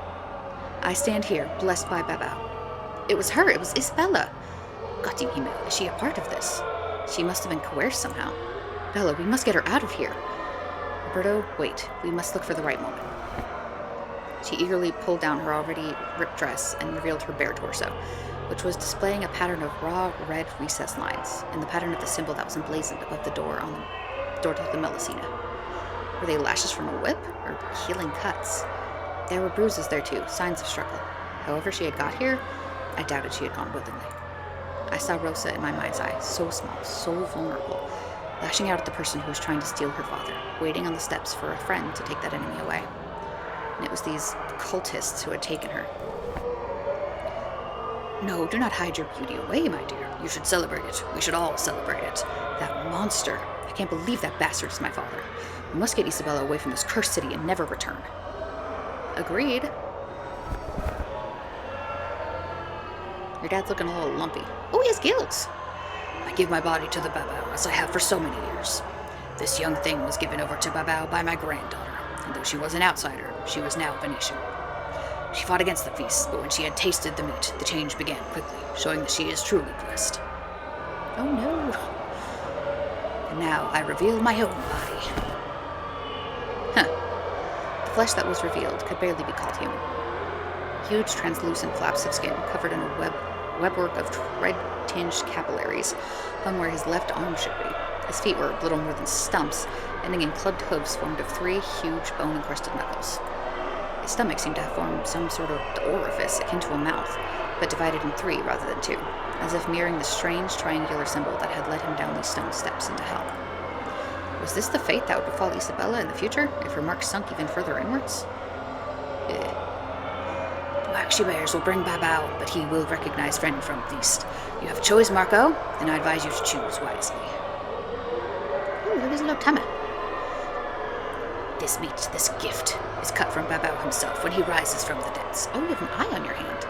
I stand here, blessed by Babao. It was her. It was Isabella. Goddammit, is she a part of this? She must have been coerced somehow. Bella, we must get her out of here. Roberto, wait. We must look for the right moment. She eagerly pulled down her already ripped dress and revealed her bare torso, which was displaying a pattern of raw red recessed lines, in the pattern of the symbol that was emblazoned above the door on the door to the Melusina. Were they lashes from a whip, or healing cuts? There were bruises there too, signs of struggle. However she had got here, I doubted she had gone willingly. I saw Rosa in my mind's eye, so small, so vulnerable, lashing out at the person who was trying to steal her father, waiting on the steps for a friend to take that enemy away. And it was these cultists who had taken her. No, do not hide your beauty away, my dear. You should celebrate it. We should all celebrate it. That monster. I can't believe that bastard is my father. We must get Isabella away from this cursed city and never return. Agreed. Your dad's looking a little lumpy. Oh, he has gills. I give my body to the Babao, as I have for so many years. This young thing was given over to Babao by my granddaughter, and though she was an outsider, she was now Venetian. She fought against the feast, but when she had tasted the meat, the change began quickly, showing that she is truly blessed. Oh no. And now I reveal my own body. The flesh that was revealed could barely be called human. Huge translucent flaps of skin covered in a webwork of red-tinged capillaries hung where his left arm should be. His feet were little more than stumps, ending in clubbed hooves formed of 3 huge bone-encrusted knuckles. His stomach seemed to have formed some sort of orifice akin to a mouth, but divided in 3 rather than 2, as if mirroring the strange triangular symbol that had led him down these stone steps into hell. Was this the fate that would befall Isabella in the future, if her mark sunk even further inwards? Black she-bears will bring Babao, but he will recognize friend from feast. You have a choice, Marco, and I advise you to choose wisely. Ooh, look at his little tummy. This meat, this gift, is cut from Babao himself when he rises from the depths. Oh, you have an eye on your hand.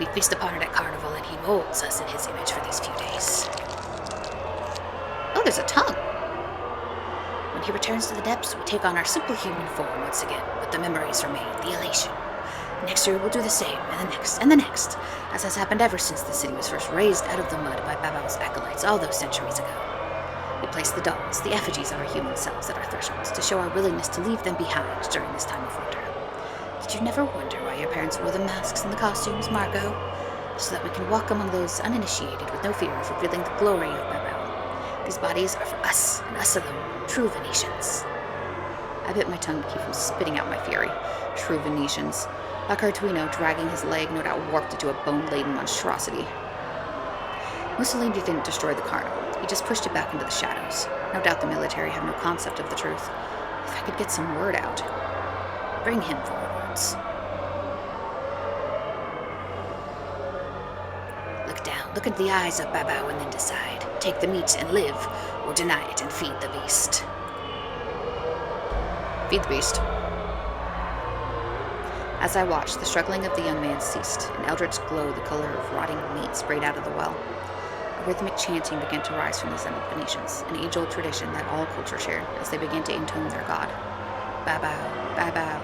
We feast upon it at Carnival, and he molds us in his image for these few days. Oh, there's a tongue. When he returns to the depths, we take on our simple human form once again, but the memories remain, the elation. Next year we'll do the same, and the next, as has happened ever since the city was first raised out of the mud by Babao's acolytes all those centuries ago. We place the dolls, the effigies of our human selves, at our thresholds to show our willingness to leave them behind during this time of winter. Did you never wonder why your parents wore the masks and the costumes, Margot? So that we can walk among those uninitiated with no fear of revealing the glory of Babao. These bodies are for us, and us alone, true Venetians. I bit my tongue to keep from spitting out my fury. True Venetians. Artuino, dragging his leg, no doubt warped it to a bone-laden monstrosity. Mussolini didn't destroy the Carnival. He just pushed it back into the shadows. No doubt the military have no concept of the truth. If I could get some word out. Bring him forwards. Look down, look into the eyes of Babao and then decide. Take the meat and live, or deny it and feed the beast. Feed the beast. As I watched, the struggling of the young man ceased. An eldritch glow, the color of rotting meat, sprayed out of the well. A rhythmic chanting began to rise from the assembled Venetians, an age-old tradition that all culture shared, as they began to intone their god. Babao, Babao.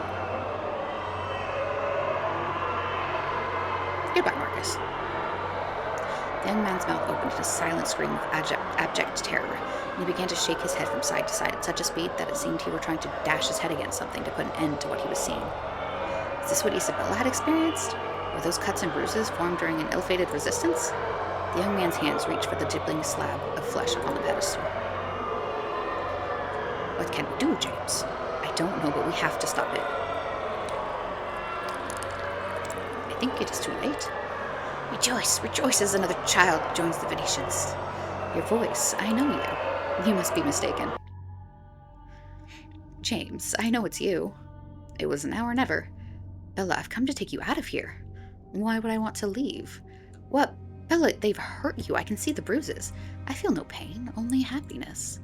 Goodbye, Marcus. The young man's mouth opened in a silent scream of abject terror, and he began to shake his head from side to side at such a speed that it seemed he were trying to dash his head against something to put an end to what he was seeing. Is this what Isabella had experienced? Were those cuts and bruises formed during an ill-fated resistance? The young man's hands reached for the dippling slab of flesh upon the pedestal. What can we do, James? I don't know, but we have to stop it. I think it is too late. Rejoice, rejoice as another child joins the Venetians. Your voice, I know you. You must be mistaken. James, I know it's you. It was now or never. Bella, I've come to take you out of here. Why would I want to leave? What? Bella, they've hurt you. I can see the bruises. I feel no pain, only happiness.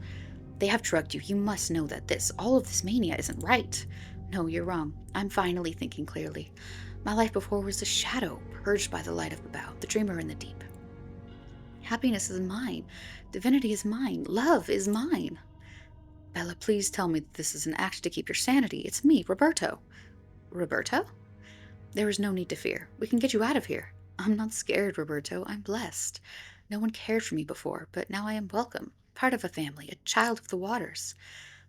They have drugged you. You must know that all of this mania isn't right. No, you're wrong. I'm finally thinking clearly. My life before was a shadow, purged by the light of Babao, the dreamer in the deep. Happiness is mine. Divinity is mine. Love is mine. Bella, please tell me that this is an act to keep your sanity. It's me, Roberto. Roberto? There is no need to fear. We can get you out of here. I'm not scared, Roberto. I'm blessed. No one cared for me before, but now I am welcome. Part of a family, a child of the waters.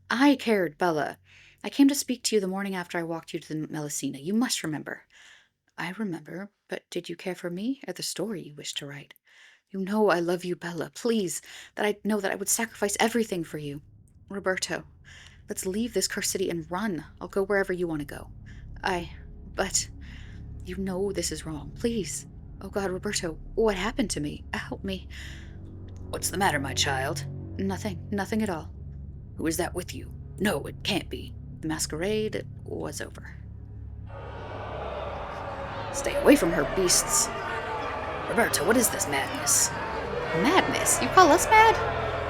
I cared, Bella. I came to speak to you the morning after I walked you to the Melusina. You must remember. I remember, but did you care for me or the story you wished to write? You know I love you, Bella. Please, that I know that I would sacrifice everything for you. Roberto, let's leave this cursed city and run. I'll go wherever you want to go. But you know this is wrong. Please. Oh God, Roberto, what happened to me? Help me. What's the matter, my child? Nothing at all. Who is that with you? No, it can't be. The masquerade was over. Stay away from her, beasts. Roberto, what is this madness? Madness? You call us mad?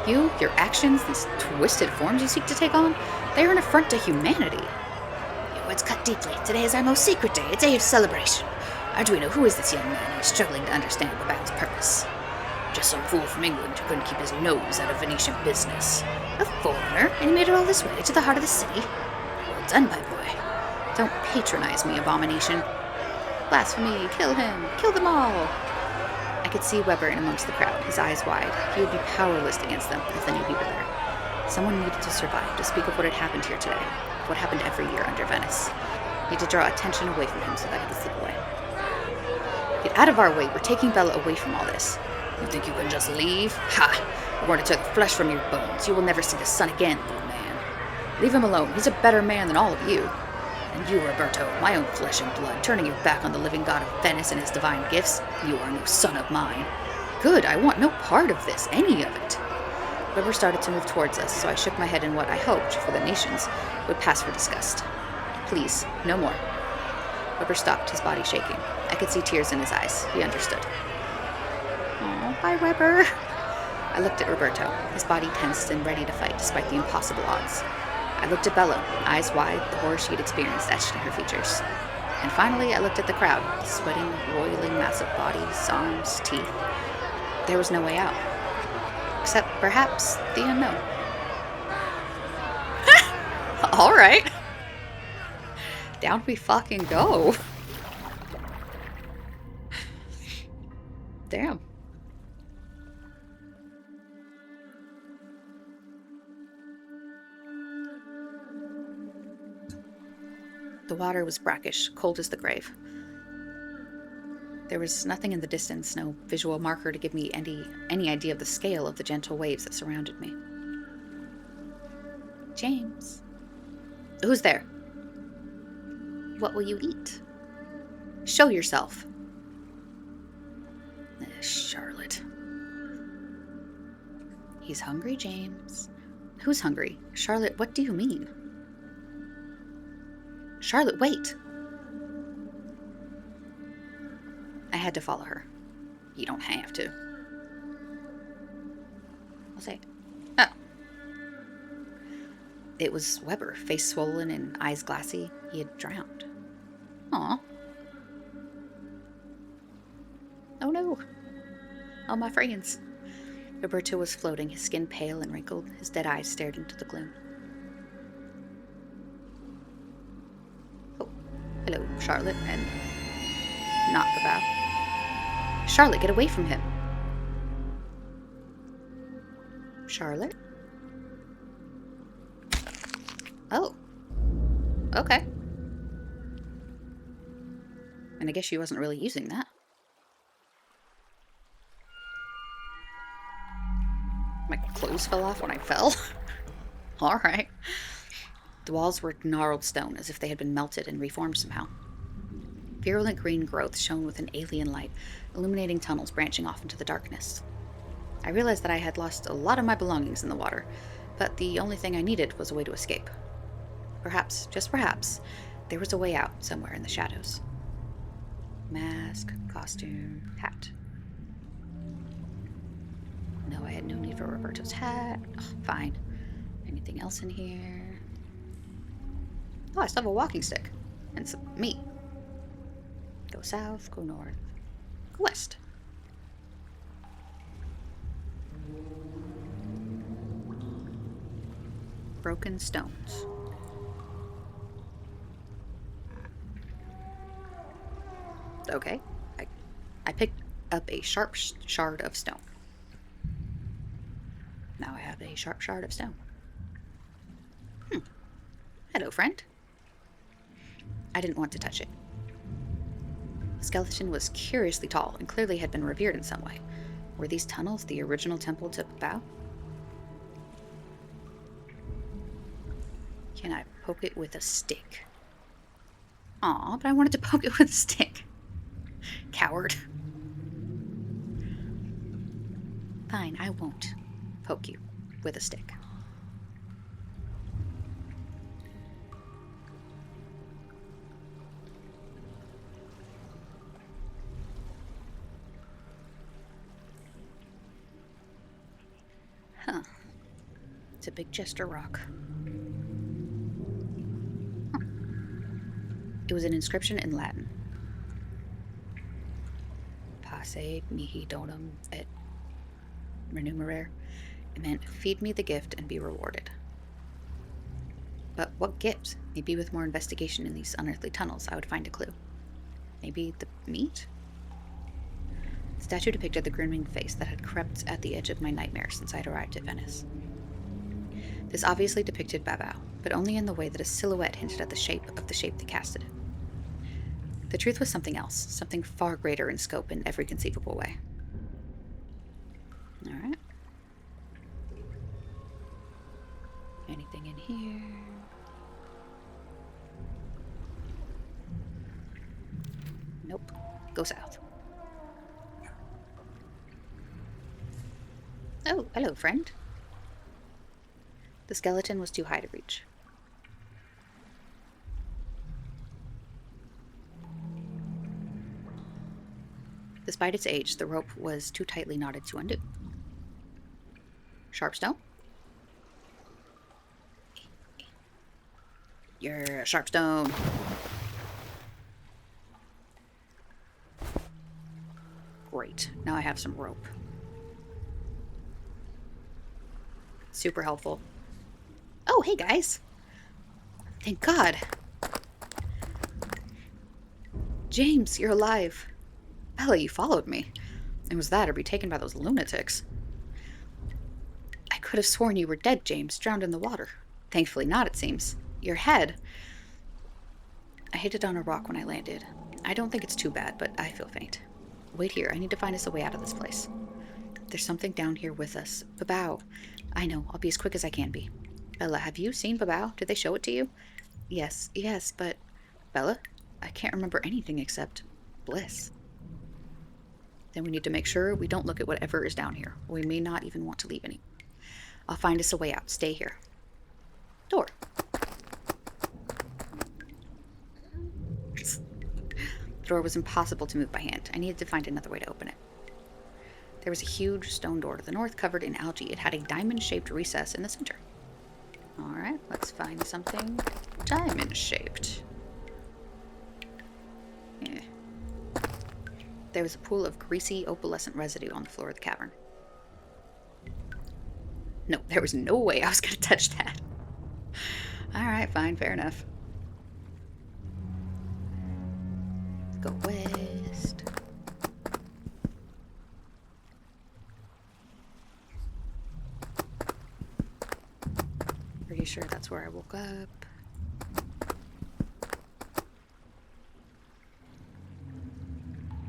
You, your actions, these twisted forms you seek to take on, they are an affront to humanity. Your words cut deeply. Today is our most secret day, a day of celebration. Arduino, who is this young man who is struggling to understand Babao's purpose? Just some fool from England who couldn't keep his nose out of Venetian business. A foreigner, and he made it all this way to the heart of the city? Well done, my boy. Don't patronize me, abomination. Blasphemy! Kill him! Kill them all! I could see Weber in amongst the crowd, his eyes wide. He would be powerless against them if they knew he were there. Someone needed to survive, to speak of what had happened here today, of what happened every year under Venice. Need to draw attention away from him so that he could slip away. Get out of our way. We're taking Bella away from all this. You think you can just leave? Ha! We're going to tear the flesh from your bones. You will never see the sun again, little man. Leave him alone. He's a better man than all of you. And you, Roberto, my own flesh and blood, turning your back on the living god of Venice and his divine gifts. You are no son of mine. Good, I want no part of this, any of it. Weber started to move towards us, so I shook my head in what I hoped, for the nations, would pass for disgust. Please, no more. Weber stopped, his body shaking. I could see tears in his eyes. He understood. Oh, bye, Weber. I looked at Roberto, his body tensed and ready to fight despite the impossible odds. I looked at Bella, eyes wide, the horror she had experienced etched in her features. And finally, I looked at the crowd, the sweating, roiling mass of bodies, arms, teeth. There was no way out. Except, perhaps, the unknown. All right. Down we fucking go. Damn. The water was brackish, cold as the grave. There was nothing in the distance, no visual marker to give me any idea of the scale of the gentle waves that surrounded me. James. Who's there? What will you eat? Show yourself. Charlotte. He's hungry, James. Who's hungry? Charlotte, what do you mean? Charlotte, wait! I had to follow her. You don't have to. I'll say, oh. It was Weber, face swollen and eyes glassy. He had drowned. Aw. Oh no. Oh, my friends. Roberto was floating, his skin pale and wrinkled. His dead eyes stared into the gloom. Oh, hello, Charlotte, and not the bow. Charlotte, get away from him. Charlotte? Oh. Okay. And I guess she wasn't really using that. My clothes fell off when I fell. Alright. The walls were gnarled stone, as if they had been melted and reformed somehow. Virulent green growth shone with an alien light, illuminating tunnels branching off into the darkness. I realized that I had lost a lot of my belongings in the water, but the only thing I needed was a way to escape. Perhaps, just perhaps, there was a way out somewhere in the shadows. Mask, costume, hat. No, I had no need for Roberto's hat. Oh, fine. Anything else in here? Oh, I still have a walking stick. And some meat. Go south, go north, go west. Broken stones. Okay. I picked up a sharp shard of stone. Now I have a sharp shard of stone. Hello, friend. I didn't want to touch it. The skeleton was curiously tall and clearly had been revered in some way. Were these tunnels the original temple to Bao? Can I poke it with a stick? Aw, but I wanted to poke it with a stick. Coward. Fine, I won't poke you with a stick. Huh. It's a big jester rock. Huh. It was an inscription in Latin. Passe mihi donum et Remunerare. It meant feed me the gift and be rewarded. But what gift? Maybe with more investigation in these unearthly tunnels, I would find a clue. Maybe the meat? The statue depicted the grinning face that had crept at the edge of my nightmare since I had arrived at Venice. This obviously depicted Babao, but only in the way that a silhouette hinted at the shape they casted it. The truth was something else, something far greater in scope in every conceivable way. Alright. Anything in here? Nope. Go south. Oh, hello, friend. The skeleton was too high to reach. Despite its age, the rope was too tightly knotted to undo. Sharpstone? You're a sharpstone. Great. Now I have some rope. Super helpful. Oh, hey guys. Thank God. James, you're alive. Bella, you followed me. It was that or be taken by those lunatics. I could have sworn you were dead, James, drowned in the water. Thankfully not, it seems. Your head. I hit it on a rock when I landed. I don't think it's too bad, but I feel faint. Wait here, I need to find us a way out of this place. There's something down here with us. Babao. I know, I'll be as quick as I can be. Bella, have you seen Babao? Did they show it to you? Yes, but... Bella? I can't remember anything except bliss. Then we need to make sure we don't look at whatever is down here. We may not even want to leave any. I'll find us a way out. Stay here. Door. The door was impossible to move by hand. I needed to find another way to open it. There was a huge stone door to the north covered in algae. It had a diamond-shaped recess in the center. Alright, let's find something diamond-shaped. Yeah. There was a pool of greasy, opalescent residue on the floor of the cavern. No, there was no way I was going to touch that. Alright, fine, fair enough. Go west. Pretty sure that's where I woke up.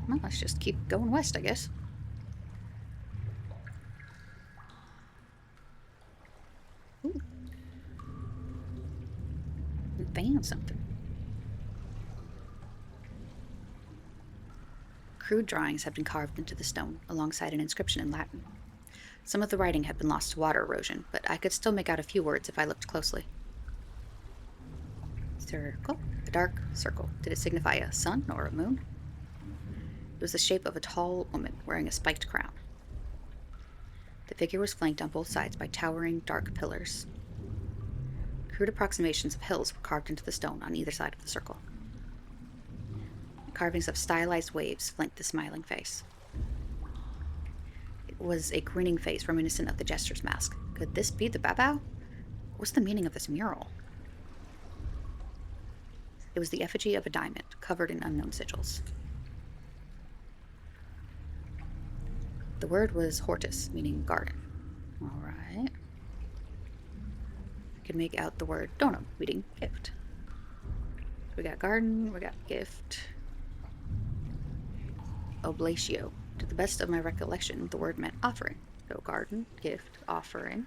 Well, let's just keep going west, I guess. Ooh. We found something. Crude drawings had been carved into the stone, alongside an inscription in Latin. Some of the writing had been lost to water erosion, but I could still make out a few words if I looked closely. Circle. A dark circle. Did it signify a sun or a moon? It was the shape of a tall woman wearing a spiked crown. The figure was flanked on both sides by towering, dark pillars. Crude approximations of hills were carved into the stone on either side of the circle. Carvings of stylized waves flanked the smiling face. It was a grinning face reminiscent of the jester's mask. Could this be the Babao? What's the meaning of this mural? It was the effigy of a diamond, covered in unknown sigils. The word was hortus, meaning garden. Alright. I could make out the word donum, meaning gift. We got garden, we got gift. Oblatio. To the best of my recollection, the word meant offering. So garden, gift, offering.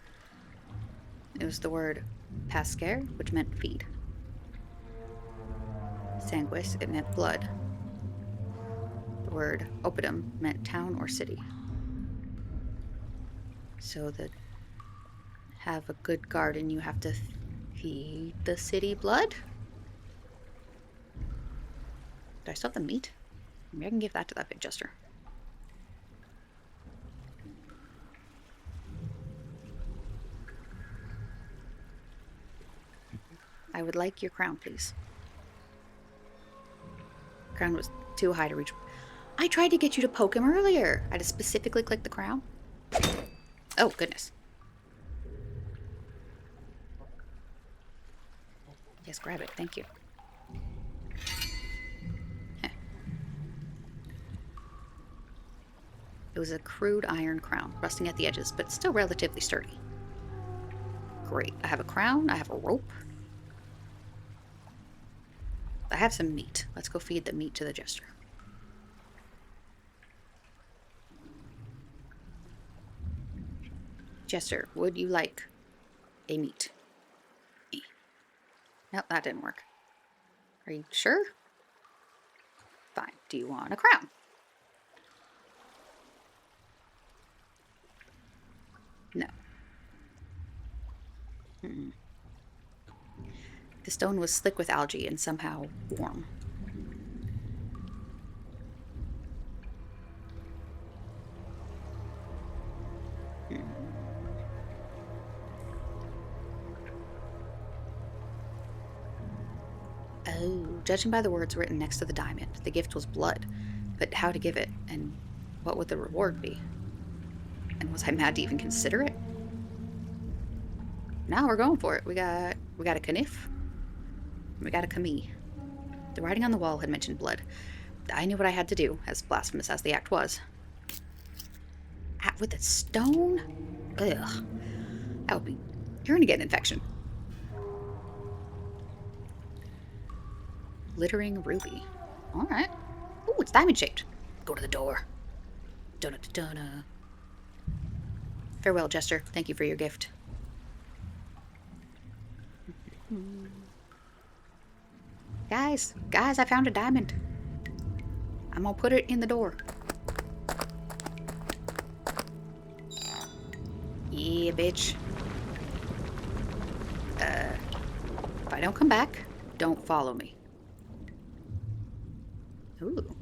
It was the word pascere, which meant feed. Sanguis, it meant blood. The word oppidum meant town or city. So to have a good garden, you have to feed the city blood? Do I still have the meat? Maybe I can give that to that big jester. I would like your crown, please. Crown was too high to reach. I tried to get you to poke him earlier. I had to specifically click the crown. Oh, goodness. Yes, grab it. Thank you. Heh. It was a crude iron crown, rusting at the edges, but still relatively sturdy. Great. I have a crown. I have a rope. I have some meat. Let's go feed the meat to the jester. Jester, would you like a meat? Nope, that didn't work. Are you sure? Fine. Do you want a crown? No. Mm-mm. The stone was slick with algae and somehow warm. Oh, judging by the words written next to the diamond, the gift was blood. But how to give it, and what would the reward be? And was I mad to even consider it? Now we're going for it. We got a Canif. We got a Camille. The writing on the wall had mentioned blood. I knew what I had to do, as blasphemous as the act was. With a stone? Ugh. That would be... You're gonna get an infection. Glittering ruby. Alright. Ooh, it's diamond-shaped. Go to the door. Dun-dun-dun-dun. Farewell, Jester. Thank you for your gift. Guys, I found a diamond. I'm gonna put it in the door. Yeah, bitch. If I don't come back, don't follow me. Ooh.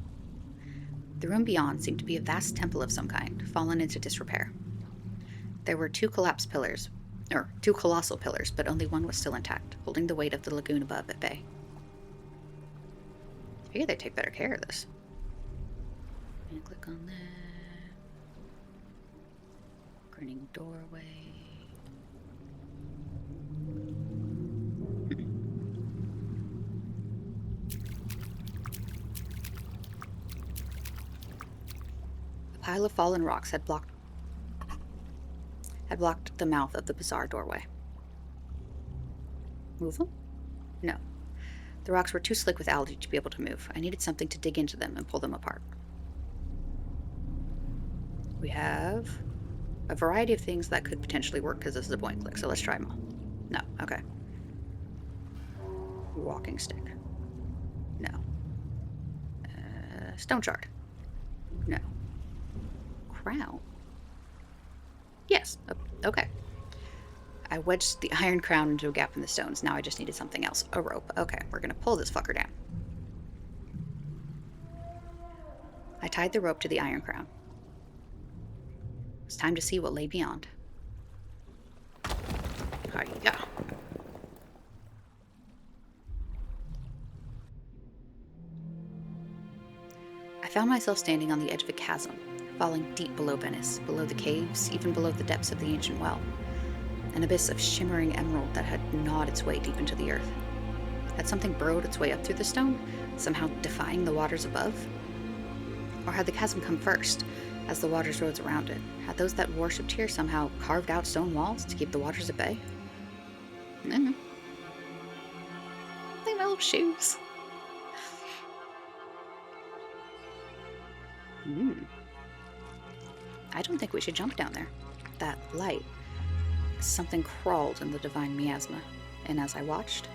The room beyond seemed to be a vast temple of some kind, fallen into disrepair. There were two colossal pillars, but only one was still intact, holding the weight of the lagoon above at bay. I figure they'd take better care of this. And click on that. Grinning doorway. A pile of fallen rocks had blocked the mouth of the bizarre doorway. Move them? No. The rocks were too slick with algae to be able to move. I needed something to dig into them and pull them apart. We have a variety of things that could potentially work because this is a point click, so let's try them all. No, okay. Walking stick. No. Stone shard. No. Crown. Yes, okay. I wedged the iron crown into a gap in the stones. Now I just needed something else. A rope. Okay, we're gonna pull this fucker down. I tied the rope to the iron crown. It's time to see what lay beyond. Hi-ya. I found myself standing on the edge of a chasm, falling deep below Venice, below the caves, even below the depths of the ancient well. An abyss of shimmering emerald that had gnawed its way deep into the earth. Had something burrowed its way up through the stone, somehow defying the waters above? Or had the chasm come first, as the waters rose around it? Had those that worshipped here somehow carved out stone walls to keep the waters at bay? I don't know. Look at my little shoes. I don't think we should jump down there. That light. Something crawled in the divine miasma, and as I watched,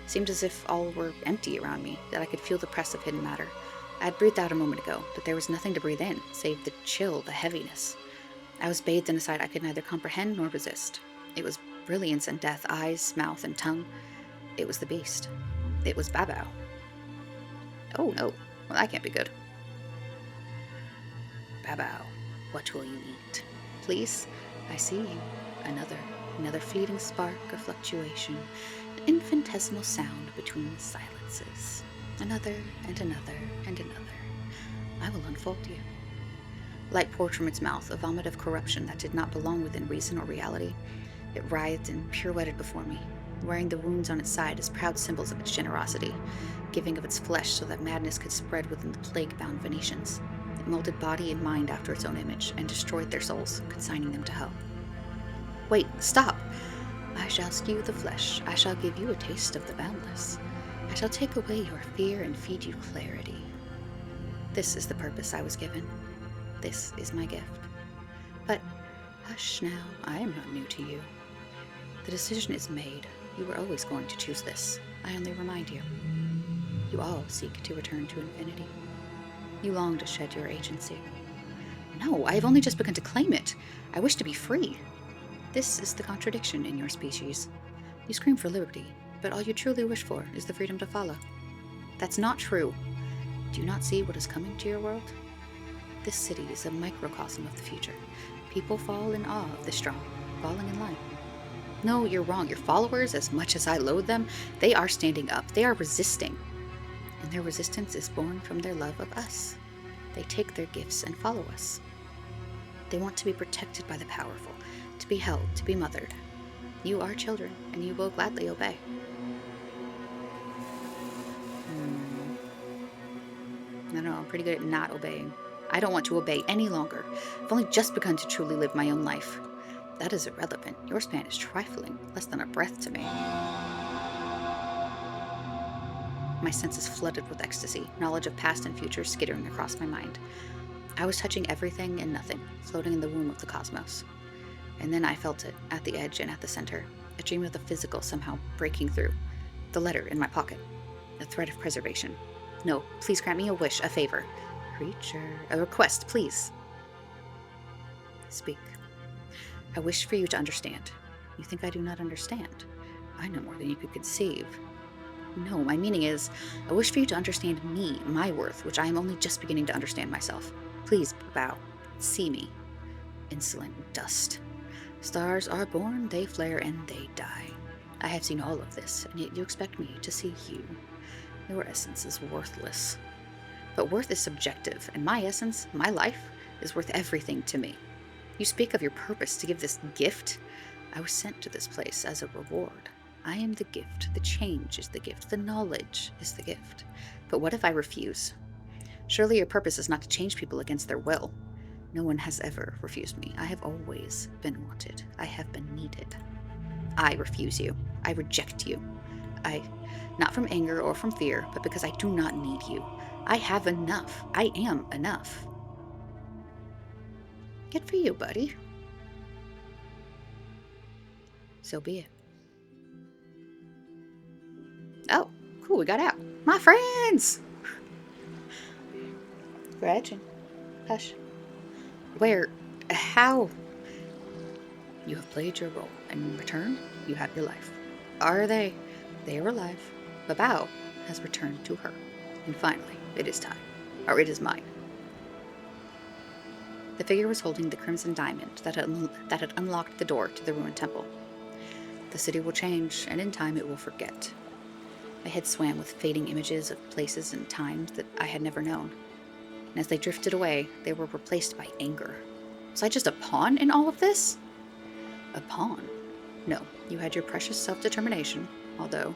it seemed as if all were empty around me, that I could feel the press of hidden matter. I had breathed out a moment ago, but there was nothing to breathe in, save the chill, the heaviness. I was bathed in a sight I could neither comprehend nor resist. It was brilliance and death, eyes, mouth, and tongue. It was the beast. It was Babao. Oh no, well that can't be good. Babao, what will you eat? Please, I see you. Another fleeting spark of fluctuation, an infinitesimal sound between silences. Another and another and another. I will unfold you. Light poured from its mouth, a vomit of corruption that did not belong within reason or reality. It writhed and pirouetted before me, wearing the wounds on its side as proud symbols of its generosity, giving of its flesh so that madness could spread within the plague-bound Venetians. It molded body and mind after its own image, and destroyed their souls, consigning them to hell. Wait, stop! I shall skew the flesh. I shall give you a taste of the boundless. I shall take away your fear and feed you clarity. This is the purpose I was given. This is my gift. But hush now, I am not new to you. The decision is made. You were always going to choose this. I only remind you. You all seek to return to infinity. You long to shed your agency. No, I have only just begun to claim it. I wish to be free. This is the contradiction in your species. You scream for liberty, but all you truly wish for is the freedom to follow. That's not true. Do you not see what is coming to your world? This city is a microcosm of the future. People fall in awe of the strong, falling in line. No, you're wrong. Your followers, as much as I loathe them, they are standing up. They are resisting. And their resistance is born from their love of us. They take their gifts and follow us. They want to be protected by the powerful, to be held, to be mothered. You are children, and you will gladly obey. I don't know, I'm pretty good at not obeying. I don't want to obey any longer. I've only just begun to truly live my own life. That is irrelevant. Your span is trifling, less than a breath to me. My senses flooded with ecstasy, knowledge of past and future skittering across my mind. I was touching everything and nothing, floating in the womb of the cosmos. And then I felt it, at the edge and at the center, a dream of the physical somehow breaking through. The letter in my pocket, a thread of preservation. No, please grant me a wish, a favor. Creature, a request, please. Speak. I wish for you to understand. You think I do not understand? I know more than you could conceive. No, my meaning is, I wish for you to understand me, my worth, which I am only just beginning to understand myself. Please bow. See me. Insolent dust. Stars are born, they flare, and they die. I have seen all of this, and yet you expect me to see you. Your essence is worthless. But worth is subjective, and my essence, my life, is worth everything to me. You speak of your purpose to give this gift. I was sent to this place as a reward. I am the gift. The change is the gift. The knowledge is the gift. But what if I refuse? Surely your purpose is not to change people against their will. No one has ever refused me. I have always been wanted. I have been needed. I refuse you. I reject you. Not from anger or from fear, but because I do not need you. I have enough. I am enough. Good for you, buddy. So be it. Oh, cool, we got out. My friends! Gretchen. Hush. Where? How? You have played your role, and in return, you have your life. Are they? They are alive. Babao has returned to her. And finally, it is time. Or it is mine. The figure was holding the crimson diamond that had unlocked the door to the ruined temple. The city will change, and in time it will forget. My head swam with fading images of places and times that I had never known. And as they drifted away, they were replaced by anger. Was I just a pawn in all of this? A pawn? No, you had your precious self-determination, although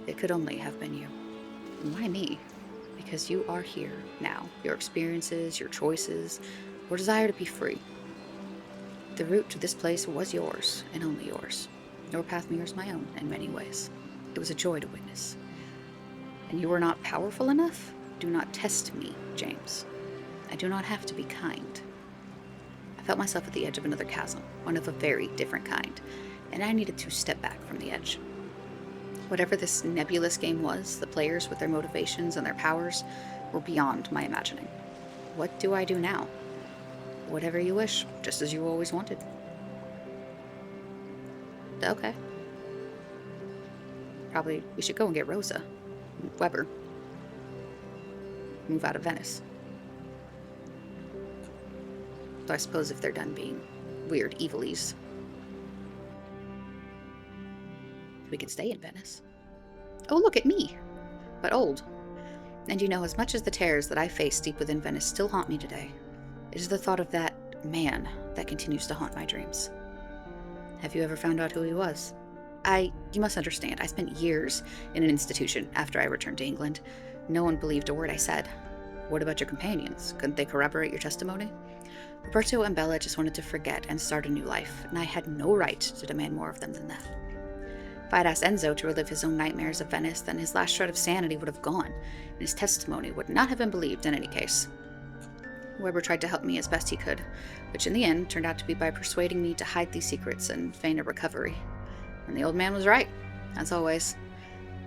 it could only have been you. Why me? Because you are here now. Your experiences, your choices, your desire to be free. The route to this place was yours, and only yours. Your path mirrors my own in many ways. It was a joy to witness. And you were not powerful enough? Do not test me, James. I do not have to be kind. I felt myself at the edge of another chasm, one of a very different kind, and I needed to step back from the edge. Whatever this nebulous game was, the players with their motivations and their powers were beyond my imagining. What do I do now? Whatever you wish, just as you always wanted. Okay. Probably we should go and get Rosa. Weber. Move out of Venice. Though I suppose if they're done being weird evilies, we could stay in Venice. Oh, look at me! But old. And you know, as much as the terrors that I faced deep within Venice still haunt me today, It is the thought of that man that continues to haunt my dreams. Have you ever found out who he was? You must understand, I spent years in an institution after I returned to England. No one believed a word I said. What about your companions? Couldn't they corroborate your testimony? Roberto and Bella just wanted to forget and start a new life, and I had no right to demand more of them than that. If I'd asked Enzo to relive his own nightmares of Venice, then his last shred of sanity would have gone, and his testimony would not have been believed in any case. Weber tried to help me as best he could, which in the end turned out to be by persuading me to hide these secrets and feign a recovery. And the old man was right, as always.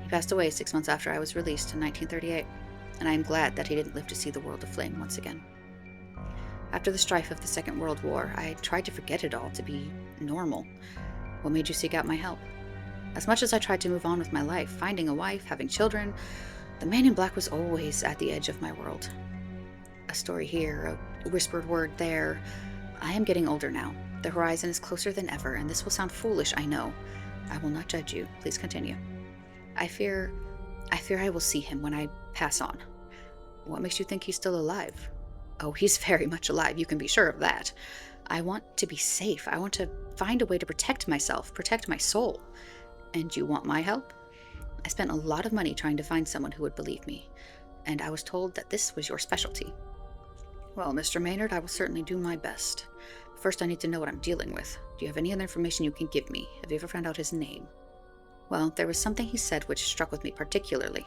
He passed away 6 months after I was released in 1938, and I am glad that he didn't live to see the world aflame once again. After the strife of the Second World War, I tried to forget it all, to be normal. What made you seek out my help? As much as I tried to move on with my life, finding a wife, having children, the man in black was always at the edge of my world. A story here, a whispered word there. I am getting older now. The horizon is closer than ever, and this will sound foolish, I know. I will not judge you. Please continue. I fear I will see him when I pass on. What makes you think he's still alive? Oh, he's very much alive, you can be sure of that. I want to be safe. I want to find a way to protect myself, protect my soul. And you want my help? I spent a lot of money trying to find someone who would believe me, and I was told that this was your specialty. Well, Mr. Maynard, I will certainly do my best. First, I need to know what I'm dealing with. Do you have any other information you can give me? Have you ever found out his name? Well, there was something he said which struck with me particularly.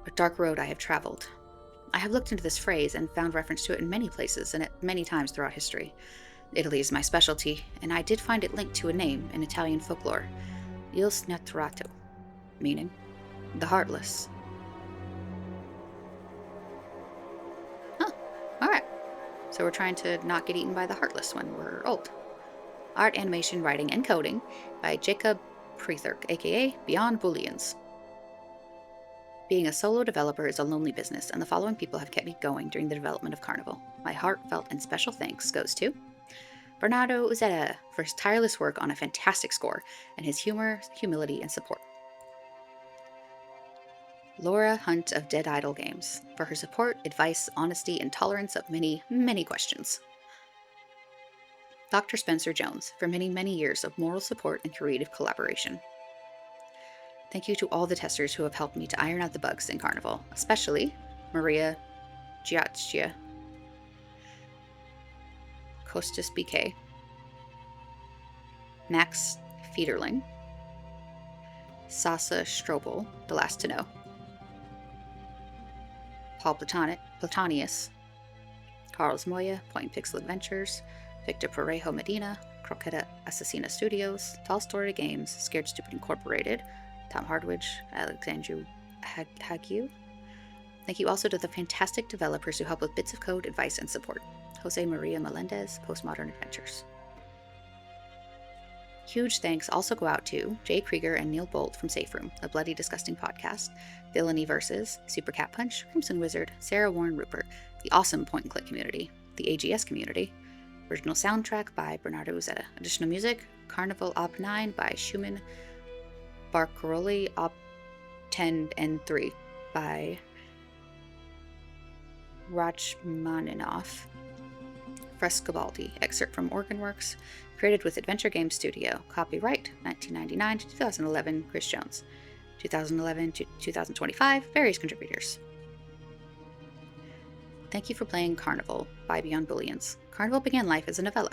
A dark road I have traveled. I have looked into this phrase and found reference to it in many places and at many times throughout history. Italy is my specialty, and I did find it linked to a name in Italian folklore. Il Snetturato, meaning the heartless. Huh, alright. So we're trying to not get eaten by the heartless when we're old. Art, animation, writing, and coding by Jacob Preethirk, aka Beyond Booleans. Being a solo developer is a lonely business, and the following people have kept me going during the development of Carnival. My heartfelt and special thanks goes to Bernardo Uzzetta for his tireless work on a fantastic score, and his humor, humility, and support. Laura Hunt of Dead Idol Games for her support, advice, honesty, and tolerance of many, many questions. Dr. Spencer Jones for many, many years of moral support and creative collaboration. Thank you to all the testers who have helped me to iron out the bugs in Carnival, especially Maria Giacchia, Kostas BK, Max Fiederling, Sasa Strobel, the last to know, Paul Platonius, Carlos Moya, Point Pixel Adventures, Victor Parejo Medina, Croqueta Assassina Studios, Tall Story Games, Scared Stupid Incorporated, Tom Hardwidge, Alexandru Hagiu. Thank you also to the fantastic developers who help with bits of code, advice, and support. Jose Maria Melendez, Postmodern Adventures. Huge thanks also go out to Jay Krieger and Neil Bolt from Safe Room, a Bloody Disgusting podcast, Villainy Versus, Super Cat Punch, Crimson Wizard, Sarah Warren Rupert, the awesome Point and Click community, the AGS community, original soundtrack by Bernardo Uzzetta, additional music, Carnival Op 9 by Schumann Barcaroli, Op 10 and 3 by Rachmaninoff, Frescobaldi, excerpt from Organworks, created with Adventure Game Studio, copyright 1999 to 2011, Chris Jones, 2011 to 2025, various contributors. Thank you for playing Carnival by Beyond Booleans. Carnival began life as a novella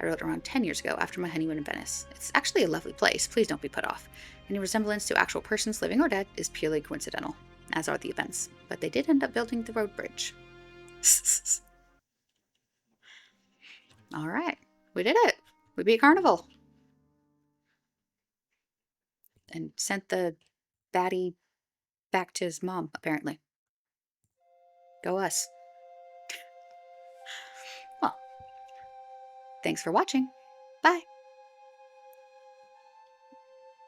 I wrote around 10 years ago after my honeymoon in Venice. It's actually a lovely place, please don't be put off. Any resemblance to actual persons living or dead is purely coincidental, as are the events, but they did end up building the road bridge. Alright, we did it! We beat Carnival! And sent the baddie back to his mom, apparently. Go us. Well, thanks for watching. Bye!